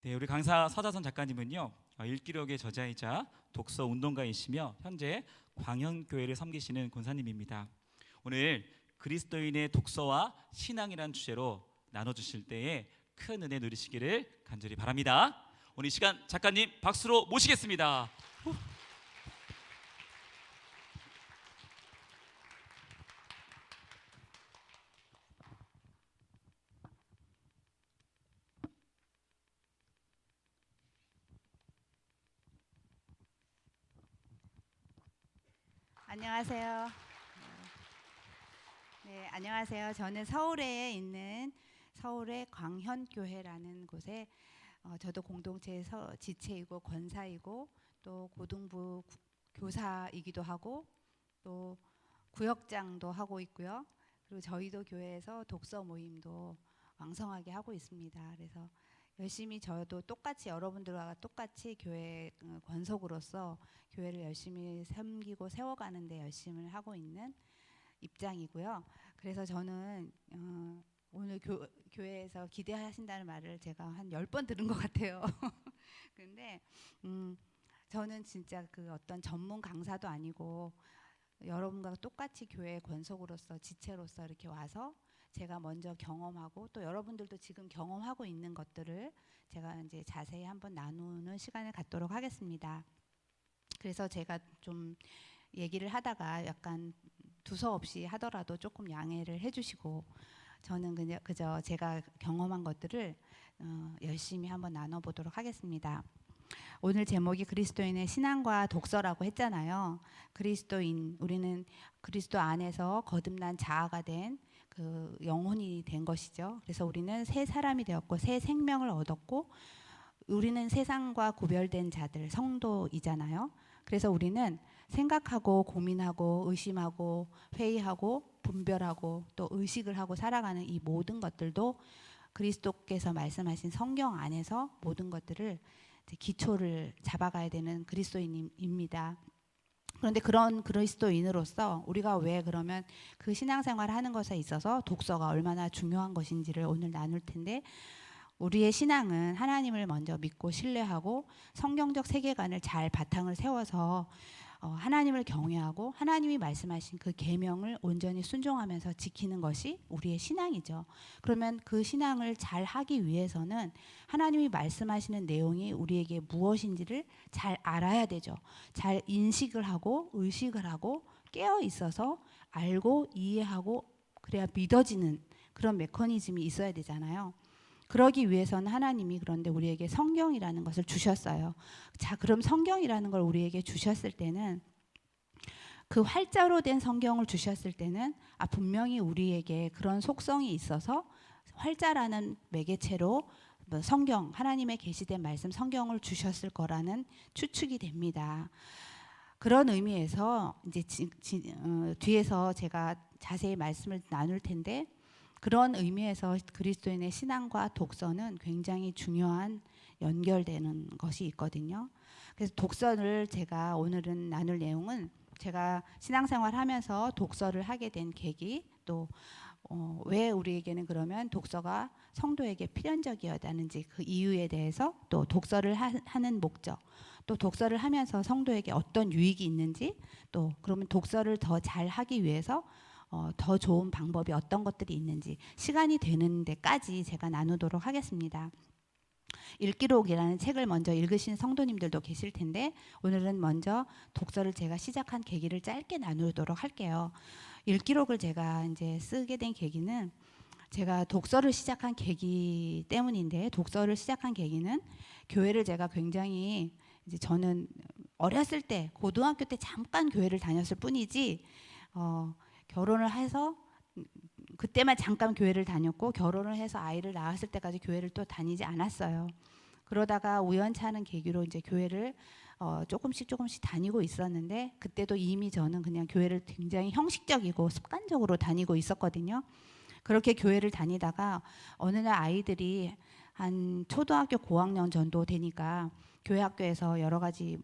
네, 우리 강사 서자선 작가님은요, 일기록의 저자이자 독서 운동가이시며 현재 광현교회를 섬기시는 권사님입니다. 오늘 그리스도인의 독서와 신앙이란 주제로 나눠주실 때에 큰 은혜 누리시기를 간절히 바랍니다. 오늘 이 시간 작가님 박수로 모시겠습니다. 안녕하세요. 네, 안녕하세요. 저는 서울에 있는 서울의 광현교회라는 곳에 저도 공동체 지체이고 권사이고 또 고등부 교사이기도 하고 또 구역장도 하고 있고요. 그리고 저희도 교회에서 독서 모임도 왕성하게 하고 있습니다. 그래서 열심히 저도 똑같이 여러분들과 똑같이 교회 권속으로서 교회를 열심히 섬기고 세워가는 데 열심을 하고 있는 입장이고요. 그래서 저는 오늘 교회에서 기대하신다는 말을 제가 한 10번 들은 것 같아요. 근데 저는 진짜 그 어떤 전문 강사도 아니고 여러분과 똑같이 교회 권속으로서 지체로서 이렇게 와서 제가 먼저 경험하고 또 여러분들도 지금 경험하고 있는 것들을 제가 이제 자세히 한번 나누는 시간을 갖도록 하겠습니다. 그래서 제가 좀 얘기를 하다가 약간 두서없이 하더라도 조금 양해를 해주시고 저는 그저 제가 경험한 것들을 열심히 한번 나눠보도록 하겠습니다. 오늘 제목이 그리스도인의 신앙과 독서라고 했잖아요. 그리스도인, 우리는 그리스도 안에서 거듭난 자아가 된 그 영혼이 된 것이죠. 그래서 우리는 새 사람이 되었고 새 생명을 얻었고 우리는 세상과 구별된 자들, 성도이잖아요. 그래서 우리는 생각하고 고민하고 의심하고 회의하고 분별하고 또 의식을 하고 살아가는 이 모든 것들도 그리스도께서 말씀하신 성경 안에서 모든 것들을 기초를 잡아가야 되는 그리스도인입니다. 그런데 그런 그리스도인으로서 우리가 왜 그러면 그 신앙생활을 하는 것에 있어서 독서가 얼마나 중요한 것인지를 오늘 나눌 텐데, 우리의 신앙은 하나님을 먼저 믿고 신뢰하고 성경적 세계관을 잘 바탕을 세워서 하나님을 경외하고 하나님이 말씀하신 그 계명을 온전히 순종하면서 지키는 것이 우리의 신앙이죠. 그러면 그 신앙을 잘 하기 위해서는 하나님이 말씀하시는 내용이 우리에게 무엇인지를 잘 알아야 되죠. 잘 인식을 하고 의식을 하고 깨어 있어서 알고 이해하고 그래야 믿어지는 그런 메커니즘이 있어야 되잖아요. 그러기 위해서는 하나님이 그런데 우리에게 성경이라는 것을 주셨어요. 자, 그럼 성경이라는 걸 우리에게 주셨을 때는 그 활자로 된 성경을 주셨을 때는 분명히 우리에게 그런 속성이 있어서 활자라는 매개체로 성경, 하나님의 계시된 말씀 성경을 주셨을 거라는 추측이 됩니다. 그런 의미에서 이제 뒤에서 제가 자세히 말씀을 나눌 텐데, 그런 의미에서 그리스도인의 신앙과 독서는 굉장히 중요한 연결되는 것이 있거든요. 그래서 독서를 제가 오늘은 나눌 내용은 제가 신앙생활 하면서 독서를 하게 된 계기, 또 왜 우리에게는 그러면 독서가 성도에게 필연적이었다는지 그 이유에 대해서, 또 독서를 하는 목적, 또 독서를 하면서 성도에게 어떤 유익이 있는지, 또 그러면 독서를 더 잘 하기 위해서 더 좋은 방법이 어떤 것들이 있는지 시간이 되는 데까지 제가 나누도록 하겠습니다. 일기록이라는 책을 먼저 읽으신 성도님들도 계실 텐데, 오늘은 먼저 독서를 제가 시작한 계기를 짧게 나누도록 할게요. 일기록을 제가 이제 쓰게 된 계기는 제가 독서를 시작한 계기 때문인데, 독서를 시작한 계기는 교회를 제가 굉장히 이제 저는 어렸을 때 고등학교 때 잠깐 교회를 다녔을 뿐이지 결혼을 해서 그때만 잠깐 교회를 다녔고 결혼을 해서 아이를 낳았을 때까지 교회를 또 다니지 않았어요. 그러다가 우연찮은 계기로 이제 교회를 조금씩 다니고 있었는데, 그때도 이미 저는 그냥 교회를 굉장히 형식적이고 습관적으로 다니고 있었거든요. 그렇게 교회를 다니다가 어느 날 아이들이 한 초등학교 고학년 정도 되니까 교회 학교에서 여러 가지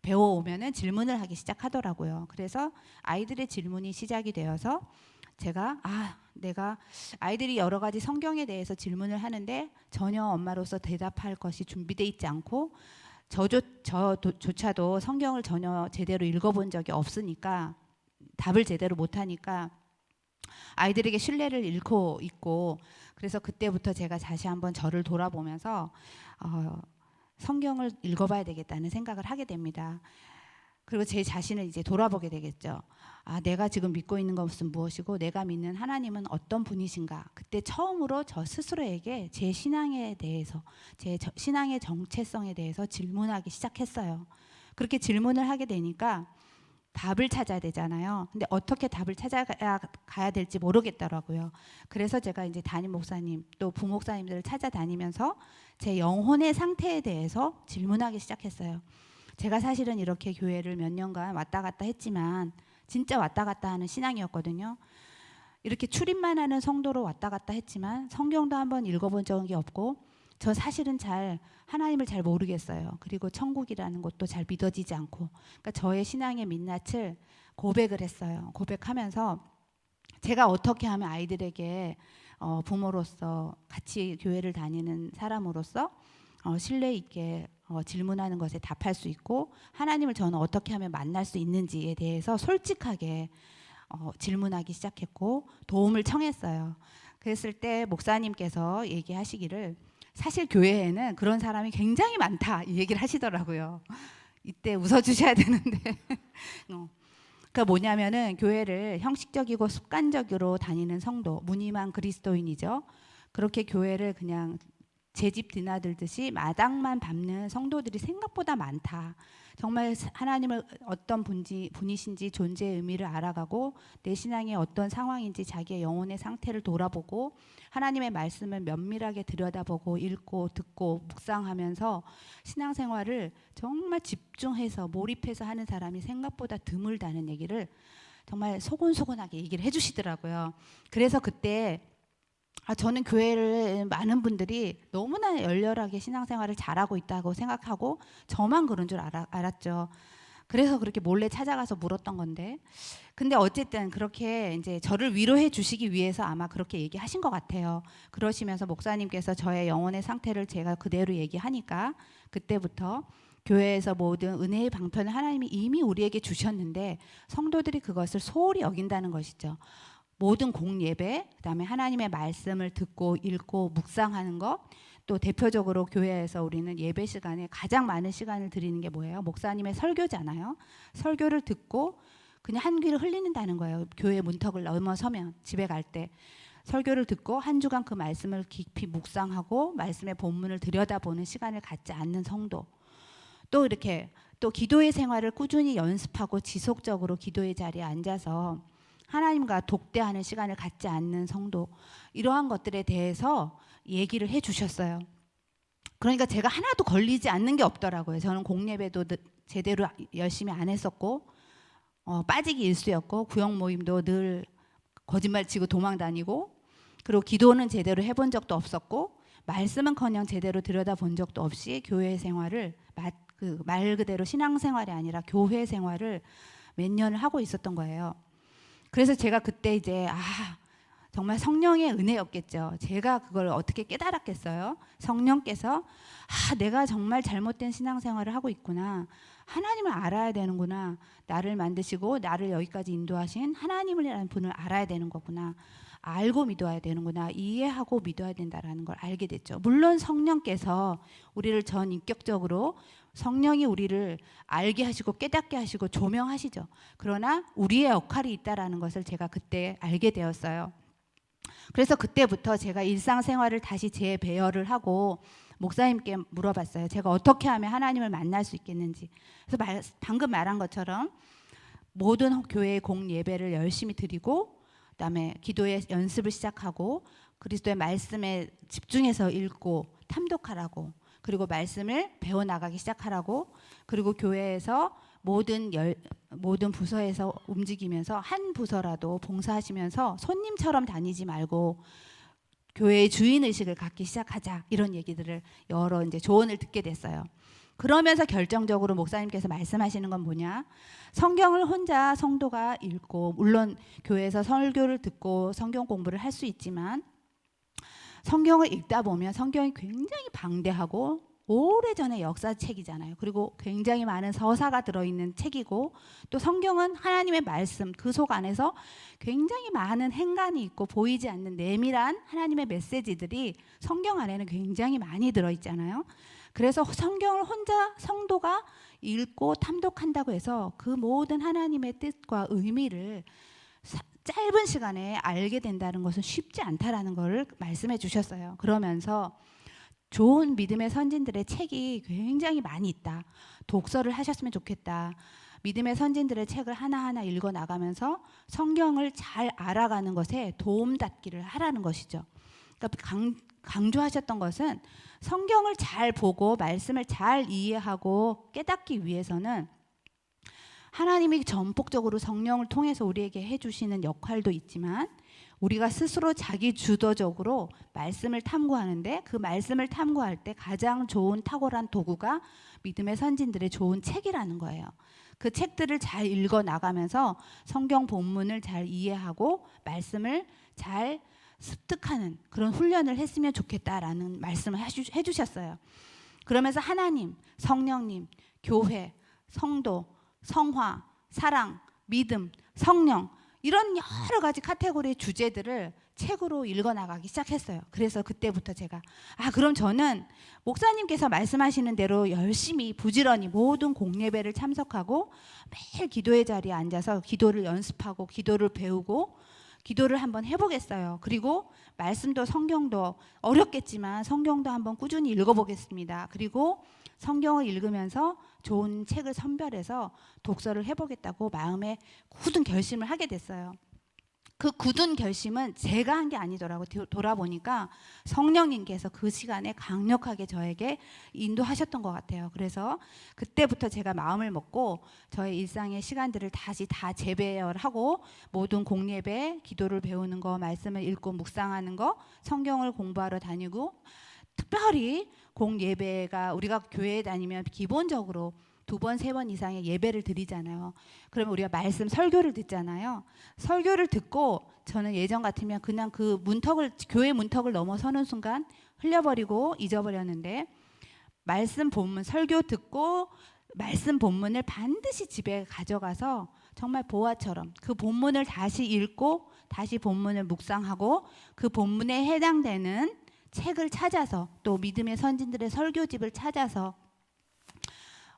배워오면은 질문을 하기 시작하더라고요. 그래서 아이들의 질문이 시작이 되어서 제가 내가 아이들이 여러 가지 성경에 대해서 질문을 하는데 전혀 엄마로서 대답할 것이 준비되어 있지 않고 저조차도 성경을 전혀 제대로 읽어본 적이 없으니까 답을 제대로 못하니까 아이들에게 신뢰를 잃고 있고, 그래서 그때부터 제가 다시 한번 저를 돌아보면서 성경을 읽어봐야 되겠다는 생각을 하게 됩니다. 그리고 제 자신을 이제 돌아보게 되겠죠. 아, 내가 지금 믿고 있는 것은 무엇이고 내가 믿는 하나님은 어떤 분이신가. 그때 처음으로 저 스스로에게 제 신앙에 대해서, 제 신앙의 정체성에 대해서 질문하기 시작했어요. 그렇게 질문을 하게 되니까 답을 찾아야 되잖아요. 근데 어떻게 답을 찾아가야 될지 모르겠더라고요. 그래서 제가 이제 담임 목사님 또 부목사님들을 찾아다니면서 제 영혼의 상태에 대해서 질문하기 시작했어요. 제가 사실은 이렇게 교회를 몇 년간 왔다 갔다 했지만 진짜 왔다 갔다 하는 신앙이었거든요. 이렇게 출입만 하는 성도로 왔다 갔다 했지만 성경도 한번 읽어본 적이 없고, 저 사실은 하나님을 잘 모르겠어요. 그리고 천국이라는 것도 잘 믿어지지 않고, 그러니까 저의 신앙의 민낯을 고백을 했어요. 고백하면서 제가 어떻게 하면 아이들에게 부모로서 같이 교회를 다니는 사람으로서 신뢰 있게 질문하는 것에 답할 수 있고, 하나님을 저는 어떻게 하면 만날 수 있는지에 대해서 솔직하게 질문하기 시작했고 도움을 청했어요. 그랬을 때 목사님께서 얘기하시기를 사실 교회에는 그런 사람이 굉장히 많다, 이 얘기를 하시더라고요. 이때 웃어주셔야 되는데 그러니까 뭐냐면은 교회를 형식적이고 습관적으로 다니는 성도, 무늬만 그리스도인이죠. 그렇게 교회를 그냥 제 집 드나들듯이 마당만 밟는 성도들이 생각보다 많다. 정말 하나님을 어떤 분이신지 존재의 의미를 알아가고 내 신앙이 어떤 상황인지 자기의 영혼의 상태를 돌아보고 하나님의 말씀을 면밀하게 들여다보고 읽고 듣고 묵상하면서 신앙생활을 정말 집중해서 몰입해서 하는 사람이 생각보다 드물다는 얘기를 정말 소곤소곤하게 얘기를 해주시더라고요. 그래서 그때 저는 교회를 많은 분들이 너무나 열렬하게 신앙생활을 잘하고 있다고 생각하고 저만 그런 줄 알았죠. 그래서 그렇게 몰래 찾아가서 물었던 건데, 근데 어쨌든 그렇게 이제 저를 위로해 주시기 위해서 아마 그렇게 얘기하신 것 같아요. 그러시면서 목사님께서 저의 영혼의 상태를 제가 그대로 얘기하니까 그때부터 교회에서 모든 은혜의 방편을 하나님이 이미 우리에게 주셨는데 성도들이 그것을 소홀히 여긴다는 것이죠. 모든 공예배, 그다음에 하나님의 말씀을 듣고 읽고 묵상하는 것, 또 대표적으로 교회에서 우리는 예배 시간에 가장 많은 시간을 드리는 게 뭐예요? 목사님의 설교잖아요. 설교를 듣고 그냥 한 귀를 흘리는다는 거예요. 교회 문턱을 넘어서면 집에 갈 때 설교를 듣고 한 주간 그 말씀을 깊이 묵상하고 말씀의 본문을 들여다보는 시간을 갖지 않는 성도, 또 이렇게 또 기도의 생활을 꾸준히 연습하고 지속적으로 기도의 자리에 앉아서 하나님과 독대하는 시간을 갖지 않는 성도, 이러한 것들에 대해서 얘기를 해주셨어요. 그러니까 제가 하나도 걸리지 않는 게 없더라고요. 저는 공예배도 제대로 열심히 안 했었고 빠지기 일쑤였고 구역 모임도 늘 거짓말치고 도망다니고, 그리고 기도는 제대로 해본 적도 없었고 말씀은커녕 제대로 들여다본 적도 없이 교회 생활을 말 그대로 신앙생활이 아니라 교회 생활을 몇 년을 하고 있었던 거예요. 그래서 제가 그때 이제 정말 성령의 은혜였겠죠. 제가 그걸 어떻게 깨달았겠어요. 성령께서 내가 정말 잘못된 신앙생활을 하고 있구나. 하나님을 알아야 되는구나. 나를 만드시고 나를 여기까지 인도하신 하나님이라는 분을 알아야 되는 거구나. 알고 믿어야 되는구나. 이해하고 믿어야 된다라는 걸 알게 됐죠. 물론 성령께서 우리를 전인격적으로 성령이 우리를 알게 하시고 깨닫게 하시고 조명하시죠. 그러나 우리의 역할이 있다라는 것을 제가 그때 알게 되었어요. 그래서 그때부터 제가 일상생활을 다시 재배열을 하고 목사님께 물어봤어요. 제가 어떻게 하면 하나님을 만날 수 있겠는지. 그래서 방금 말한 것처럼 모든 교회의 공예배를 열심히 드리고, 그다음에 기도의 연습을 시작하고 그리스도의 말씀에 집중해서 읽고 탐독하라고, 그리고 말씀을 배워나가기 시작하라고, 그리고 교회에서 모든 부서에서 움직이면서 한 부서라도 봉사하시면서 손님처럼 다니지 말고 교회의 주인의식을 갖기 시작하자, 이런 얘기들을 여러 이제 조언을 듣게 됐어요. 그러면서 결정적으로 목사님께서 말씀하시는 건 뭐냐? 성경을 혼자 성도가 읽고, 물론 교회에서 설교를 듣고 성경 공부를 할 수 있지만, 성경을 읽다 보면 성경이 굉장히 방대하고 오래전의 역사책이잖아요. 그리고 굉장히 많은 서사가 들어있는 책이고, 또 성경은 하나님의 말씀, 그 속 안에서 굉장히 많은 행간이 있고 보이지 않는 내밀한 하나님의 메시지들이 성경 안에는 굉장히 많이 들어있잖아요. 그래서 성경을 혼자 성도가 읽고 탐독한다고 해서 그 모든 하나님의 뜻과 의미를 짧은 시간에 알게 된다는 것은 쉽지 않다라는 것을 말씀해 주셨어요. 그러면서 좋은 믿음의 선진들의 책이 굉장히 많이 있다. 독서를 하셨으면 좋겠다. 믿음의 선진들의 책을 하나하나 읽어 나가면서 성경을 잘 알아가는 것에 도움닫기를 하라는 것이죠. 그러니까 강조하셨던 것은 성경을 잘 보고 말씀을 잘 이해하고 깨닫기 위해서는 하나님이 전폭적으로 성령을 통해서 우리에게 해주시는 역할도 있지만, 우리가 스스로 자기 주도적으로 말씀을 탐구하는데, 그 말씀을 탐구할 때 가장 좋은 탁월한 도구가 믿음의 선진들의 좋은 책이라는 거예요. 그 책들을 잘 읽어 나가면서 성경 본문을 잘 이해하고 말씀을 잘 습득하는 그런 훈련을 했으면 좋겠다라는 말씀을 해주셨어요. 그러면서 하나님, 성령님, 교회, 성도, 성화, 사랑, 믿음, 성령, 이런 여러 가지 카테고리의 주제들을 책으로 읽어나가기 시작했어요. 그래서 그때부터 제가 그럼 저는 목사님께서 말씀하시는 대로 열심히 부지런히 모든 공예배를 참석하고 매일 기도의 자리에 앉아서 기도를 연습하고 기도를 배우고 기도를 한번 해보겠어요. 그리고 말씀도 성경도 어렵겠지만 성경도 한번 꾸준히 읽어보겠습니다. 그리고 성경을 읽으면서 좋은 책을 선별해서 독서를 해보겠다고 마음에 굳은 결심을 하게 됐어요. 그 굳은 결심은 제가 한 게 아니더라고. 돌아보니까 성령님께서 그 시간에 강력하게 저에게 인도하셨던 것 같아요. 그래서 그때부터 제가 마음을 먹고 저의 일상의 시간들을 다시 다 재배열하고 모든 공예배, 기도를 배우는 거, 말씀을 읽고 묵상하는 거, 성경을 공부하러 다니고, 특별히 공예배가 우리가 교회에 다니면 기본적으로 2번, 3번 이상의 예배를 드리잖아요. 그러면 우리가 말씀 설교를 듣잖아요. 설교를 듣고 저는 예전 같으면 그냥 그 교회 문턱을 넘어서는 순간 흘려버리고 잊어버렸는데, 말씀 본문 설교 듣고 말씀 본문을 반드시 집에 가져가서 정말 보화처럼 그 본문을 다시 읽고 다시 본문을 묵상하고 그 본문에 해당되는 책을 찾아서, 또 믿음의 선진들의 설교집을 찾아서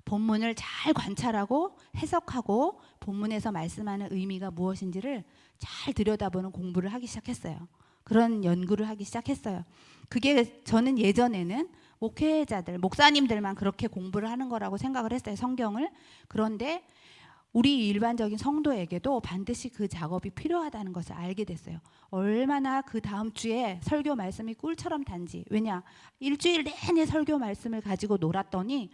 본문을 잘 관찰하고 해석하고 본문에서 말씀하는 의미가 무엇인지를 잘 들여다보는 공부를 하기 시작했어요. 그런 연구를 하기 시작했어요. 그게 저는 예전에는 목회자들, 목사님들만 그렇게 공부를 하는 거라고 생각을 했어요, 성경을. 그런데 우리 일반적인 성도에게도 반드시 그 작업이 필요하다는 것을 알게 됐어요. 얼마나 그 다음 주에 설교 말씀이 꿀처럼 단지. 왜냐, 일주일 내내 설교 말씀을 가지고 놀았더니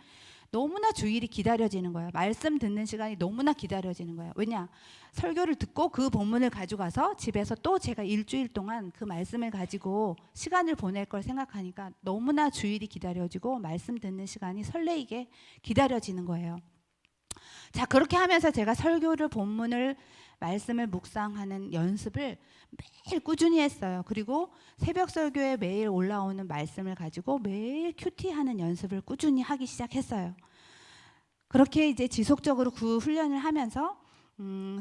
너무나 주일이 기다려지는 거예요. 말씀 듣는 시간이 너무나 기다려지는 거예요. 왜냐, 설교를 듣고 그 본문을 가져가서 집에서 또 제가 일주일 동안 그 말씀을 가지고 시간을 보낼 걸 생각하니까 너무나 주일이 기다려지고 말씀 듣는 시간이 설레이게 기다려지는 거예요. 자, 그렇게 하면서 제가 설교를, 본문을, 말씀을 묵상하는 연습을 매일 꾸준히 했어요. 그리고 새벽 설교에 매일 올라오는 말씀을 가지고 매일 큐티하는 연습을 꾸준히 하기 시작했어요. 그렇게 이제 지속적으로 그 훈련을 하면서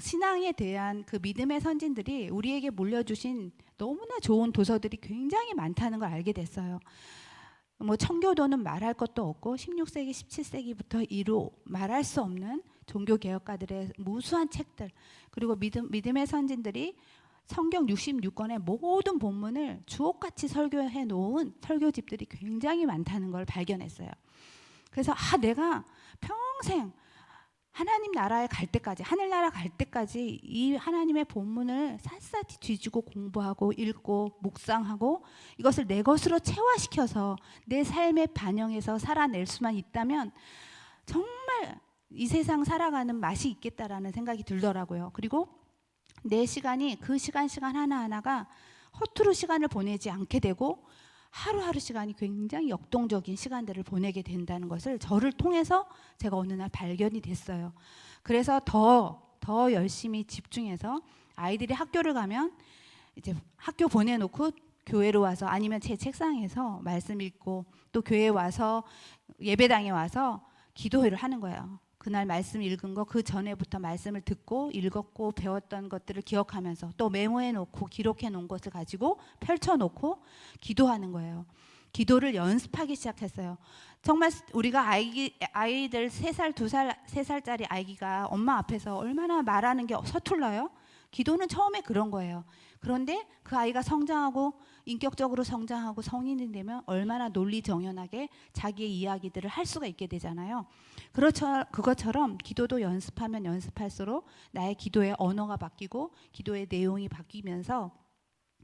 신앙에 대한 그 믿음의 선진들이 우리에게 물려주신 너무나 좋은 도서들이 굉장히 많다는 걸 알게 됐어요. 청교도는 말할 것도 없고 16세기, 17세기부터 이루 말할 수 없는 종교개혁가들의 무수한 책들, 그리고 믿음의 선진들이 성경 66권의 모든 본문을 주옥같이 설교해 놓은 설교집들이 굉장히 많다는 걸 발견했어요. 그래서 내가 평생 하나님 나라에 갈 때까지, 하늘나라 갈 때까지 이 하나님의 본문을 샅샅이 뒤지고 공부하고 읽고 묵상하고 이것을 내 것으로 체화시켜서 내 삶에 반영해서 살아낼 수만 있다면 정말 이 세상 살아가는 맛이 있겠다라는 생각이 들더라고요. 그리고 내 시간이 그 시간 하나하나가 허투루 시간을 보내지 않게 되고 하루하루 시간이 굉장히 역동적인 시간들을 보내게 된다는 것을 저를 통해서 제가 어느 날 발견이 됐어요. 그래서 더 열심히 집중해서 아이들이 학교를 가면 이제 학교 보내놓고 교회로 와서 아니면 제 책상에서 말씀 읽고 또 교회에 와서 예배당에 와서 기도회를 하는 거예요. 그날 말씀 읽은 거 그 전에부터 말씀을 듣고 읽었고 배웠던 것들을 기억하면서 또 메모해 놓고 기록해 놓은 것을 가지고 펼쳐 놓고 기도하는 거예요. 기도를 연습하기 시작했어요. 정말 우리가 아이들 3살, 2살, 3살짜리 아기가 엄마 앞에서 얼마나 말하는 게 서툴러요? 기도는 처음에 그런 거예요. 그런데 그 아이가 성장하고 인격적으로 성장하고 성인이 되면 얼마나 논리정연하게 자기의 이야기들을 할 수가 있게 되잖아요. 그것처럼 기도도 연습하면 연습할수록 나의 기도의 언어가 바뀌고 기도의 내용이 바뀌면서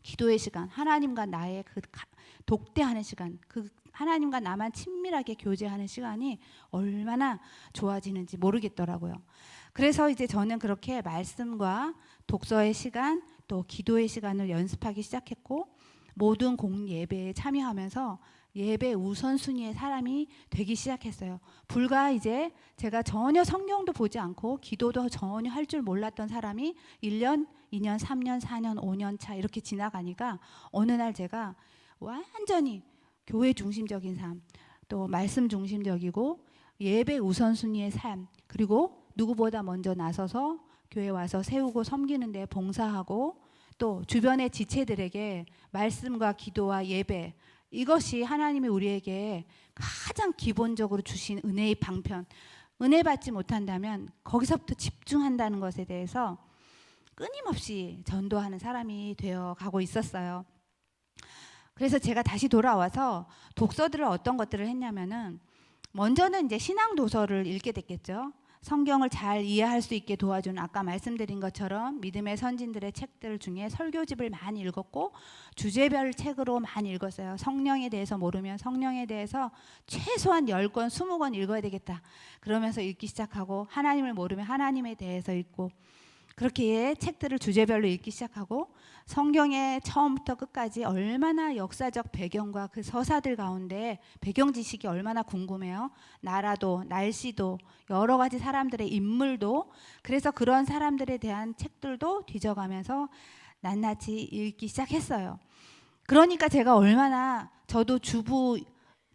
기도의 시간, 하나님과 나의 그 독대하는 시간, 그 하나님과 나만 친밀하게 교제하는 시간이 얼마나 좋아지는지 모르겠더라고요. 그래서 이제 저는 그렇게 말씀과 독서의 시간, 또 기도의 시간을 연습하기 시작했고 모든 공예배에 참여하면서 예배 우선순위의 사람이 되기 시작했어요. 불과 이제 제가 전혀 성경도 보지 않고 기도도 전혀 할 줄 몰랐던 사람이 1년, 2년, 3년, 4년, 5년 차 이렇게 지나가니까 어느 날 제가 완전히 교회 중심적인 삶, 또 말씀 중심적이고 예배 우선순위의 삶, 그리고 누구보다 먼저 나서서 교회 와서 세우고 섬기는 데 봉사하고 또 주변의 지체들에게 말씀과 기도와 예배, 이것이 하나님이 우리에게 가장 기본적으로 주신 은혜의 방편, 은혜 받지 못한다면 거기서부터 집중한다는 것에 대해서 끊임없이 전도하는 사람이 되어 가고 있었어요. 그래서 제가 다시 돌아와서 독서들을 어떤 것들을 했냐면은 먼저는 이제 신앙 도서를 읽게 됐겠죠. 성경을 잘 이해할 수 있게 도와주는 아까 말씀드린 것처럼 믿음의 선진들의 책들 중에 설교집을 많이 읽었고 주제별 책으로 많이 읽었어요. 성령에 대해서 모르면 성령에 대해서 최소한 10권, 20권 읽어야 되겠다. 그러면서 읽기 시작하고 하나님을 모르면 하나님에 대해서 읽고 그렇게 책들을 주제별로 읽기 시작하고 성경의 처음부터 끝까지 얼마나 역사적 배경과 그 서사들 가운데 배경 지식이 얼마나 궁금해요. 나라도 날씨도 여러 가지 사람들의 인물도 그래서 그런 사람들에 대한 책들도 뒤져가면서 낱낱이 읽기 시작했어요. 그러니까 제가 얼마나 저도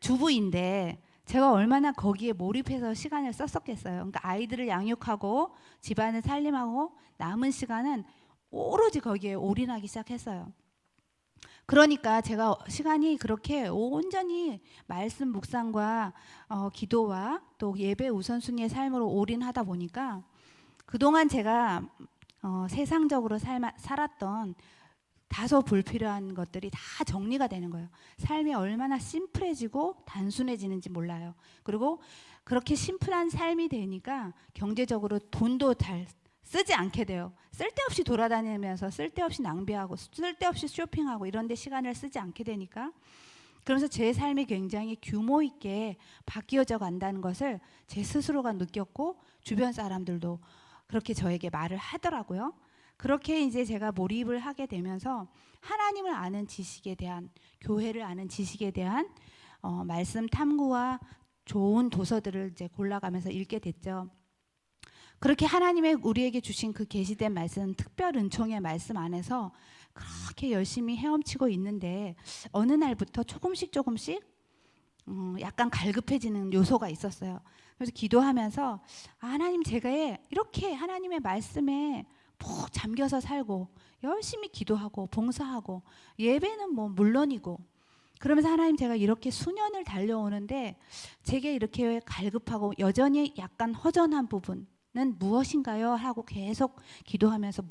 주부인데 제가 얼마나 거기에 몰입해서 시간을 썼었겠어요. 그러니까 아이들을 양육하고 집안을 살림하고 남은 시간은 오로지 거기에 올인하기 시작했어요. 그러니까 제가 시간이 그렇게 온전히 말씀 묵상과 기도와 또 예배 우선순위의 삶으로 올인하다 보니까 그동안 제가 세상적으로 살았던 다소 불필요한 것들이 다 정리가 되는 거예요. 삶이 얼마나 심플해지고 단순해지는지 몰라요. 그리고 그렇게 심플한 삶이 되니까 경제적으로 돈도 잘 쓰지 않게 돼요. 쓸데없이 돌아다니면서 쓸데없이 낭비하고 쓸데없이 쇼핑하고 이런 데 시간을 쓰지 않게 되니까 그러면서 제 삶이 굉장히 규모 있게 바뀌어져 간다는 것을 제 스스로가 느꼈고 주변 사람들도 그렇게 저에게 말을 하더라고요. 그렇게 이제 제가 몰입을 하게 되면서 하나님을 아는 지식에 대한 교회를 아는 지식에 대한 말씀 탐구와 좋은 도서들을 이제 골라가면서 읽게 됐죠. 그렇게 하나님의 우리에게 주신 그 계시된 말씀, 특별 은총의 말씀 안에서 그렇게 열심히 헤엄치고 있는데 어느 날부터 조금씩 약간 갈급해지는 요소가 있었어요. 그래서 기도하면서 하나님 제가 이렇게 하나님의 말씀에 푹 잠겨서 살고 열심히 기도하고 봉사하고 예배는 뭐 물론이고 그러면서 하나님 제가 이렇게 수년을 달려오는데 제게 이렇게 갈급하고 여전히 약간 허전한 부분은 무엇인가요? 하고 계속 기도하면서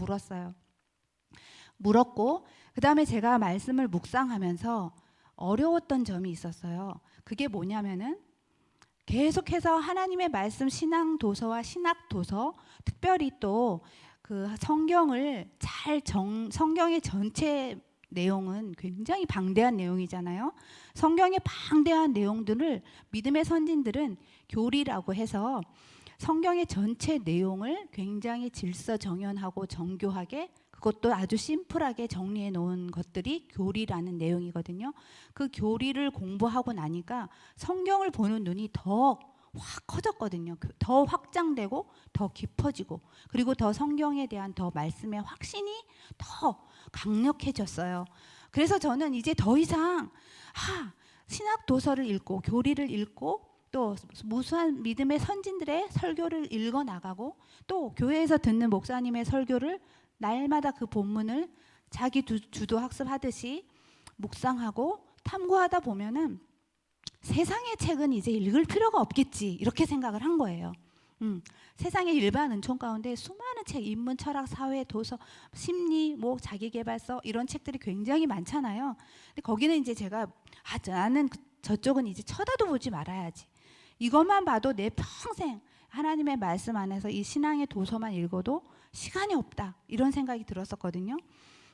물었고 그 다음에 제가 말씀을 묵상하면서 어려웠던 점이 있었어요. 그게 뭐냐면은 계속해서 하나님의 말씀 신앙 도서와 신학 도서 특별히 또 그 성경의 전체 내용은 굉장히 방대한 내용이잖아요. 성경의 방대한 내용들을 믿음의 선진들은 교리라고 해서 성경의 전체 내용을 굉장히 질서정연하고 정교하게 그것도 아주 심플하게 정리해 놓은 것들이 교리라는 내용이거든요. 그 교리를 공부하고 나니까 성경을 보는 눈이 더 확 커졌거든요. 더 확장되고 더 깊어지고, 그리고 더 성경에 대한 더 말씀의 확신이 더 강력해졌어요. 그래서 저는 이제 더 이상 신학 도서를 읽고 교리를 읽고 또 무수한 믿음의 선진들의 설교를 읽어 나가고 또 교회에서 듣는 목사님의 설교를 날마다 그 본문을 자기 주도 학습하듯이 묵상하고 탐구하다 보면은 세상의 책은 이제 읽을 필요가 없겠지, 이렇게 생각을 한 거예요. 세상의 일반 은총 가운데 수많은 책, 인문, 철학, 사회, 도서, 심리, 자기계발서 이런 책들이 굉장히 많잖아요. 근데 거기는 이제 제가 나는 저쪽은 이제 쳐다도 보지 말아야지, 이것만 봐도 내 평생 하나님의 말씀 안에서 이 신앙의 도서만 읽어도 시간이 없다, 이런 생각이 들었었거든요.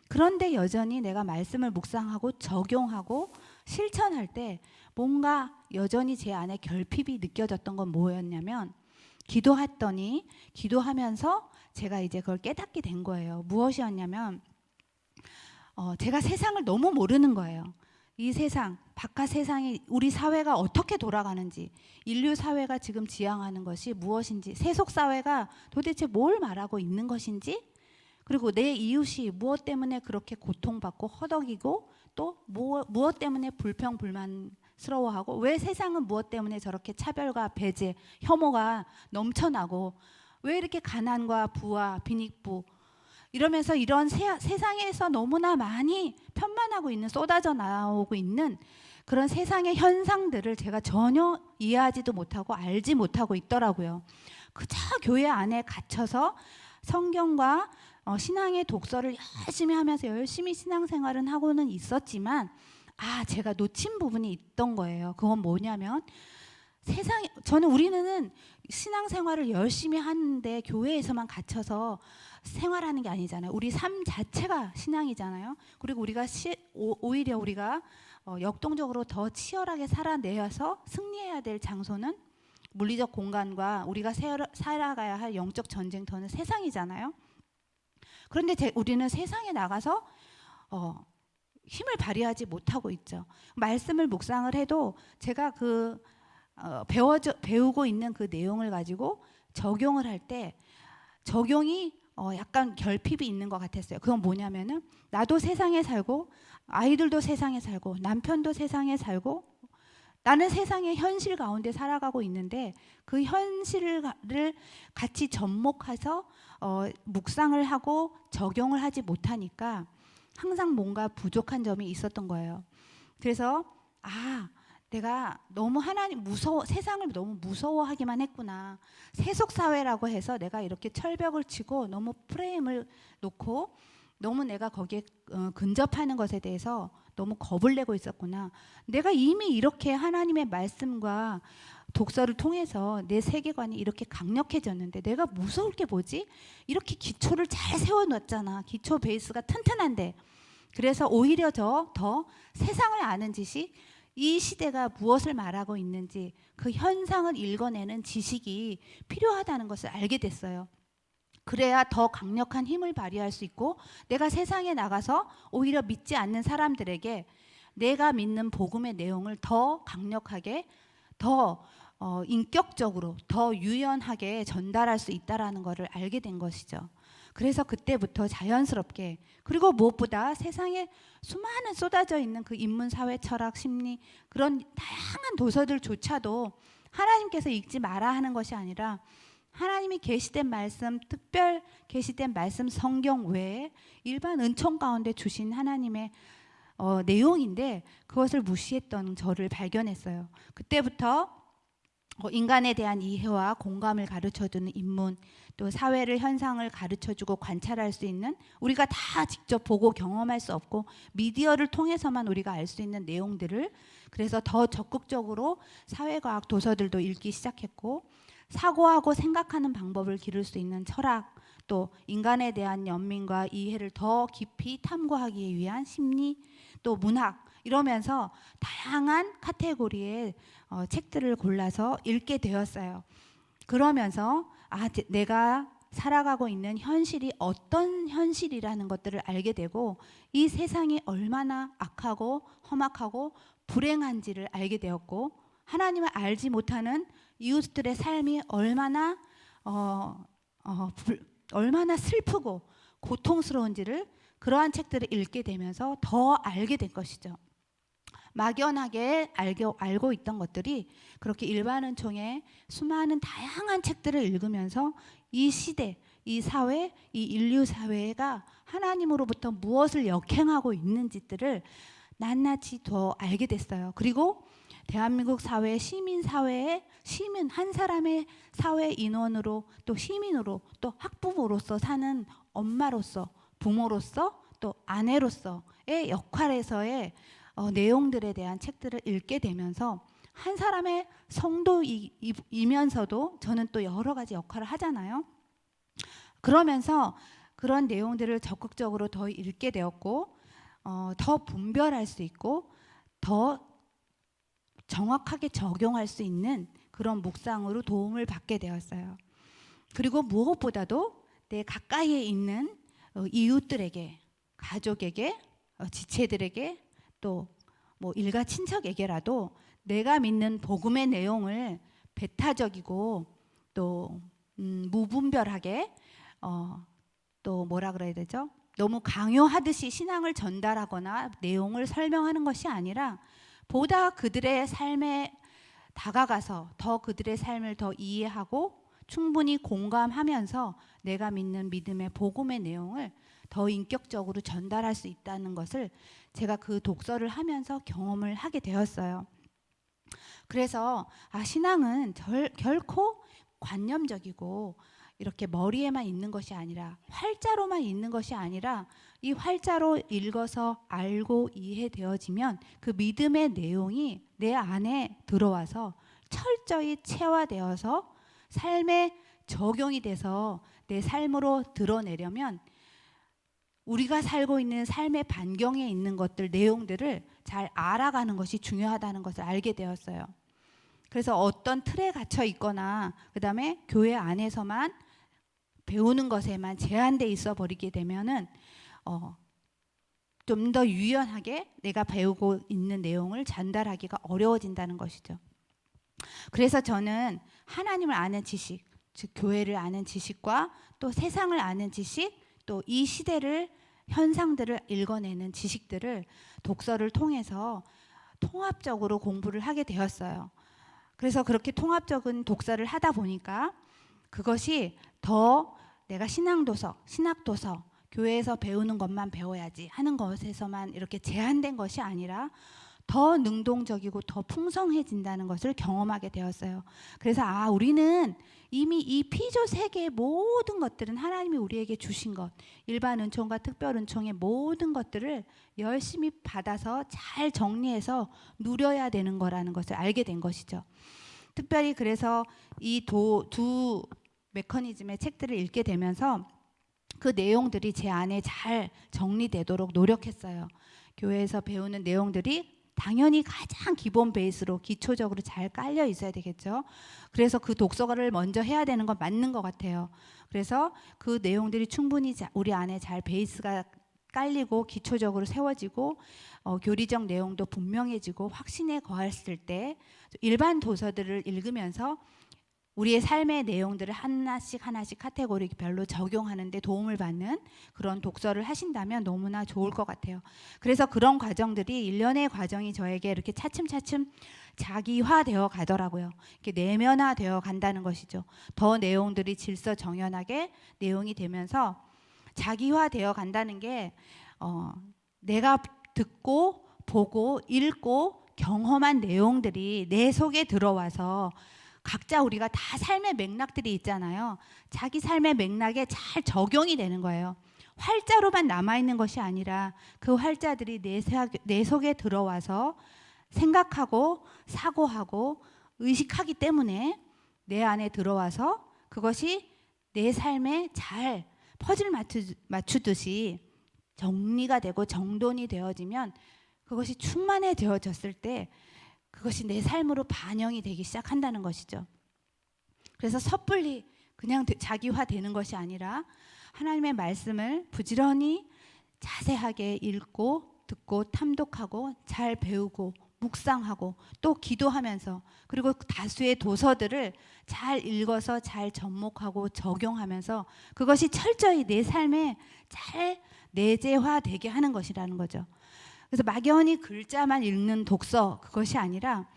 그런데 여전히 내가 말씀을 묵상하고 적용하고 실천할 때 뭔가 여전히 제 안에 결핍이 느껴졌던 건 뭐였냐면, 기도하면서 제가 이제 그걸 깨닫게 된 거예요. 무엇이었냐면 제가 세상을 너무 모르는 거예요. 이 세상, 바깥 세상이, 우리 사회가 어떻게 돌아가는지, 인류 사회가 지금 지향하는 것이 무엇인지, 세속 사회가 도대체 뭘 말하고 있는 것인지, 그리고 내 이웃이 무엇 때문에 그렇게 고통받고 허덕이고 또 무엇 때문에 불평불만스러워하고, 왜 세상은 무엇 때문에 저렇게 차별과 배제, 혐오가 넘쳐나고, 왜 이렇게 가난과 부와 빈익부, 이러면서 이런 세상에서 너무나 많이 편만하고 있는, 쏟아져 나오고 있는 그런 세상의 현상들을 제가 전혀 이해하지도 못하고 알지 못하고 있더라고요. 그저 교회 안에 갇혀서 성경과 신앙의 독서를 열심히 하면서 열심히 신앙생활은 하고는 있었지만 제가 놓친 부분이 있던 거예요. 그건 뭐냐면, 우리는 신앙생활을 열심히 하는데 교회에서만 갇혀서 생활하는 게 아니잖아요. 우리 삶 자체가 신앙이잖아요. 그리고 오히려 우리가 역동적으로 더 치열하게 살아내서 승리해야 될 장소는 물리적 공간과 우리가 살아가야 할 영적 전쟁터는 세상이잖아요. 그런데 우리는 세상에 나가서 힘을 발휘하지 못하고 있죠. 말씀을 묵상을 해도 제가 배우고 있는 그 내용을 가지고 적용을 할 때 적용이 약간 결핍이 있는 것 같았어요. 그건 뭐냐면은, 나도 세상에 살고 아이들도 세상에 살고 남편도 세상에 살고 나는 세상의 현실 가운데 살아가고 있는데, 그 현실을 같이 접목해서 묵상을 하고 적용을 하지 못하니까 항상 뭔가 부족한 점이 있었던 거예요. 그래서 내가 너무 세상을 너무 무서워하기만 했구나. 세속 사회라고 해서 내가 이렇게 철벽을 치고 너무 프레임을 놓고 너무 내가 거기에 근접하는 것에 대해서 너무 겁을 내고 있었구나. 내가 이미 이렇게 하나님의 말씀과 독서를 통해서 내 세계관이 이렇게 강력해졌는데 내가 무서울 게 뭐지? 이렇게 기초를 잘 세워놨잖아. 기초 베이스가 튼튼한데. 그래서 오히려 더 세상을 아는 지식, 이 시대가 무엇을 말하고 있는지 그 현상을 읽어내는 지식이 필요하다는 것을 알게 됐어요. 그래야 더 강력한 힘을 발휘할 수 있고, 내가 세상에 나가서 오히려 믿지 않는 사람들에게 내가 믿는 복음의 내용을 더 강력하게, 더 인격적으로, 더 유연하게 전달할 수 있다라는 것을 알게 된 것이죠. 그래서 그때부터 자연스럽게, 그리고 무엇보다 세상에 수많은 쏟아져 있는 그 인문, 사회, 철학, 심리, 그런 다양한 도서들조차도 하나님께서 읽지 마라 하는 것이 아니라, 하나님이 계시된 말씀, 특별 계시된 말씀 성경 외에 일반 은총 가운데 주신 하나님의 내용인데, 그것을 무시했던 저를 발견했어요. 그때부터 인간에 대한 이해와 공감을 가르쳐주는 인문, 또 사회를, 현상을 가르쳐주고 관찰할 수 있는, 우리가 다 직접 보고 경험할 수 없고 미디어를 통해서만 우리가 알 수 있는 내용들을, 그래서 더 적극적으로 사회과학 도서들도 읽기 시작했고, 사고하고 생각하는 방법을 기를 수 있는 철학, 또 인간에 대한 연민과 이해를 더 깊이 탐구하기 위한 심리, 또 문학, 이러면서 다양한 카테고리의 책들을 골라서 읽게 되었어요. 그러면서 내가 살아가고 있는 현실이 어떤 현실이라는 것들을 알게 되고 이 세상이 얼마나 악하고 험악하고 불행한지를 알게 되었고 하나님을 알지 못하는 이웃들의 삶이 얼마나 슬프고 고통스러운지를 그러한 책들을 읽게 되면서 더 알게 된 것이죠. 막연하게 알고 있던 것들이 그렇게 일반은총의 수많은 다양한 책들을 읽으면서 이 시대, 이 사회, 이 인류 사회가 하나님으로부터 무엇을 역행하고 있는지들을 낱낱이 더 알게 됐어요. 그리고 대한민국 사회, 시민 사회의 시민 한 사람의 사회 인원으로 또 시민으로 또 학부모로서 사는 엄마로서 부모로서 또 아내로서의 역할에서의 내용들에 대한 책들을 읽게 되면서 한 사람의 성도이면서도 저는 또 여러 가지 역할을 하잖아요. 그러면서 그런 내용들을 적극적으로 더 읽게 되었고 더 분별할 수 있고 더 정확하게 적용할 수 있는 그런 묵상으로 도움을 받게 되었어요. 그리고 무엇보다도 내 가까이에 있는 이웃들에게, 가족에게, 지체들에게 또 뭐 일가 친척에게라도 내가 믿는 복음의 내용을 배타적이고 또 무분별하게 또 뭐라 그래야 되죠? 너무 강요하듯이 신앙을 전달하거나 내용을 설명하는 것이 아니라 보다 그들의 삶에 다가가서 더 그들의 삶을 더 이해하고 충분히 공감하면서 내가 믿는 믿음의 복음의 내용을 더 인격적으로 전달할 수 있다는 것을 제가 그 독서를 하면서 경험을 하게 되었어요. 그래서 신앙은 결코 관념적이고 이렇게 머리에만 있는 것이 아니라 활자로만 있는 것이 아니라 이 활자로 읽어서 알고 이해되어지면 그 믿음의 내용이 내 안에 들어와서 철저히 체화되어서 삶에 적용이 돼서 내 삶으로 드러내려면 우리가 살고 있는 삶의 반경에 있는 것들, 내용들을 잘 알아가는 것이 중요하다는 것을 알게 되었어요. 그래서 어떤 틀에 갇혀 있거나 그 다음에 교회 안에서만 배우는 것에만 제한돼 있어 버리게 되면은 좀 더 유연하게 내가 배우고 있는 내용을 전달하기가 어려워진다는 것이죠. 그래서 저는 하나님을 아는 지식, 즉 교회를 아는 지식과 또 세상을 아는 지식, 또 이 시대를 현상들을 읽어내는 지식들을 독서를 통해서 통합적으로 공부를 하게 되었어요. 그래서 그렇게 통합적인 독서를 하다 보니까 그것이 더 내가 신앙도서, 신학도서, 교회에서 배우는 것만 배워야지 하는 것에서만 이렇게 제한된 것이 아니라 더 능동적이고 더 풍성해진다는 것을 경험하게 되었어요. 그래서 우리는 이미 이 피조 세계의 모든 것들은 하나님이 우리에게 주신 것, 일반 은총과 특별 은총의 모든 것들을 열심히 받아서 잘 정리해서 누려야 되는 거라는 것을 알게 된 것이죠. 특별히 그래서 이 두 메커니즘의 책들을 읽게 되면서 그 내용들이 제 안에 잘 정리되도록 노력했어요. 교회에서 배우는 내용들이 당연히 가장 기본 베이스로 기초적으로 잘 깔려 있어야 되겠죠. 그래서 그 독서를 먼저 해야 되는 건 맞는 것 같아요. 그래서 그 내용들이 충분히 우리 안에 잘 베이스가 깔리고 기초적으로 세워지고 교리적 내용도 분명해지고 확신에 거했을 때 일반 도서들을 읽으면서 우리의 삶의 내용들을 하나씩 카테고리별로 적용하는 데 도움을 받는 그런 독서를 하신다면 너무나 좋을 것 같아요. 그래서 그런 과정들이 일련의 과정이 저에게 이렇게 차츰차츰 자기화되어 가더라고요. 이렇게 내면화되어 간다는 것이죠. 더 내용들이 질서정연하게 내용이 되면서 자기화되어 간다는 게 내가 듣고 보고 읽고 경험한 내용들이 내 속에 들어와서 각자 우리가 다 삶의 맥락들이 있잖아요. 자기 삶의 맥락에 잘 적용이 되는 거예요. 활자로만 남아있는 것이 아니라 그 활자들이 내 속에 들어와서 생각하고 사고하고 의식하기 때문에 내 안에 들어와서 그것이 내 삶에 잘 퍼즐 맞추듯이 정리가 되고 정돈이 되어지면 그것이 충만해졌을 때 그것이 내 삶으로 반영이 되기 시작한다는 것이죠. 그래서 섣불리 그냥 자기화 되는 것이 아니라 하나님의 말씀을 부지런히 자세하게 읽고 듣고 탐독하고 잘 배우고 묵상하고 또 기도하면서, 그리고 다수의 도서들을 잘 읽어서 잘 접목하고 적용하면서 그것이 철저히 내 삶에 잘 내재화되게 하는 것이라는 거죠. 그래서 막연히 글자만 읽는 독서, 그것이 아니라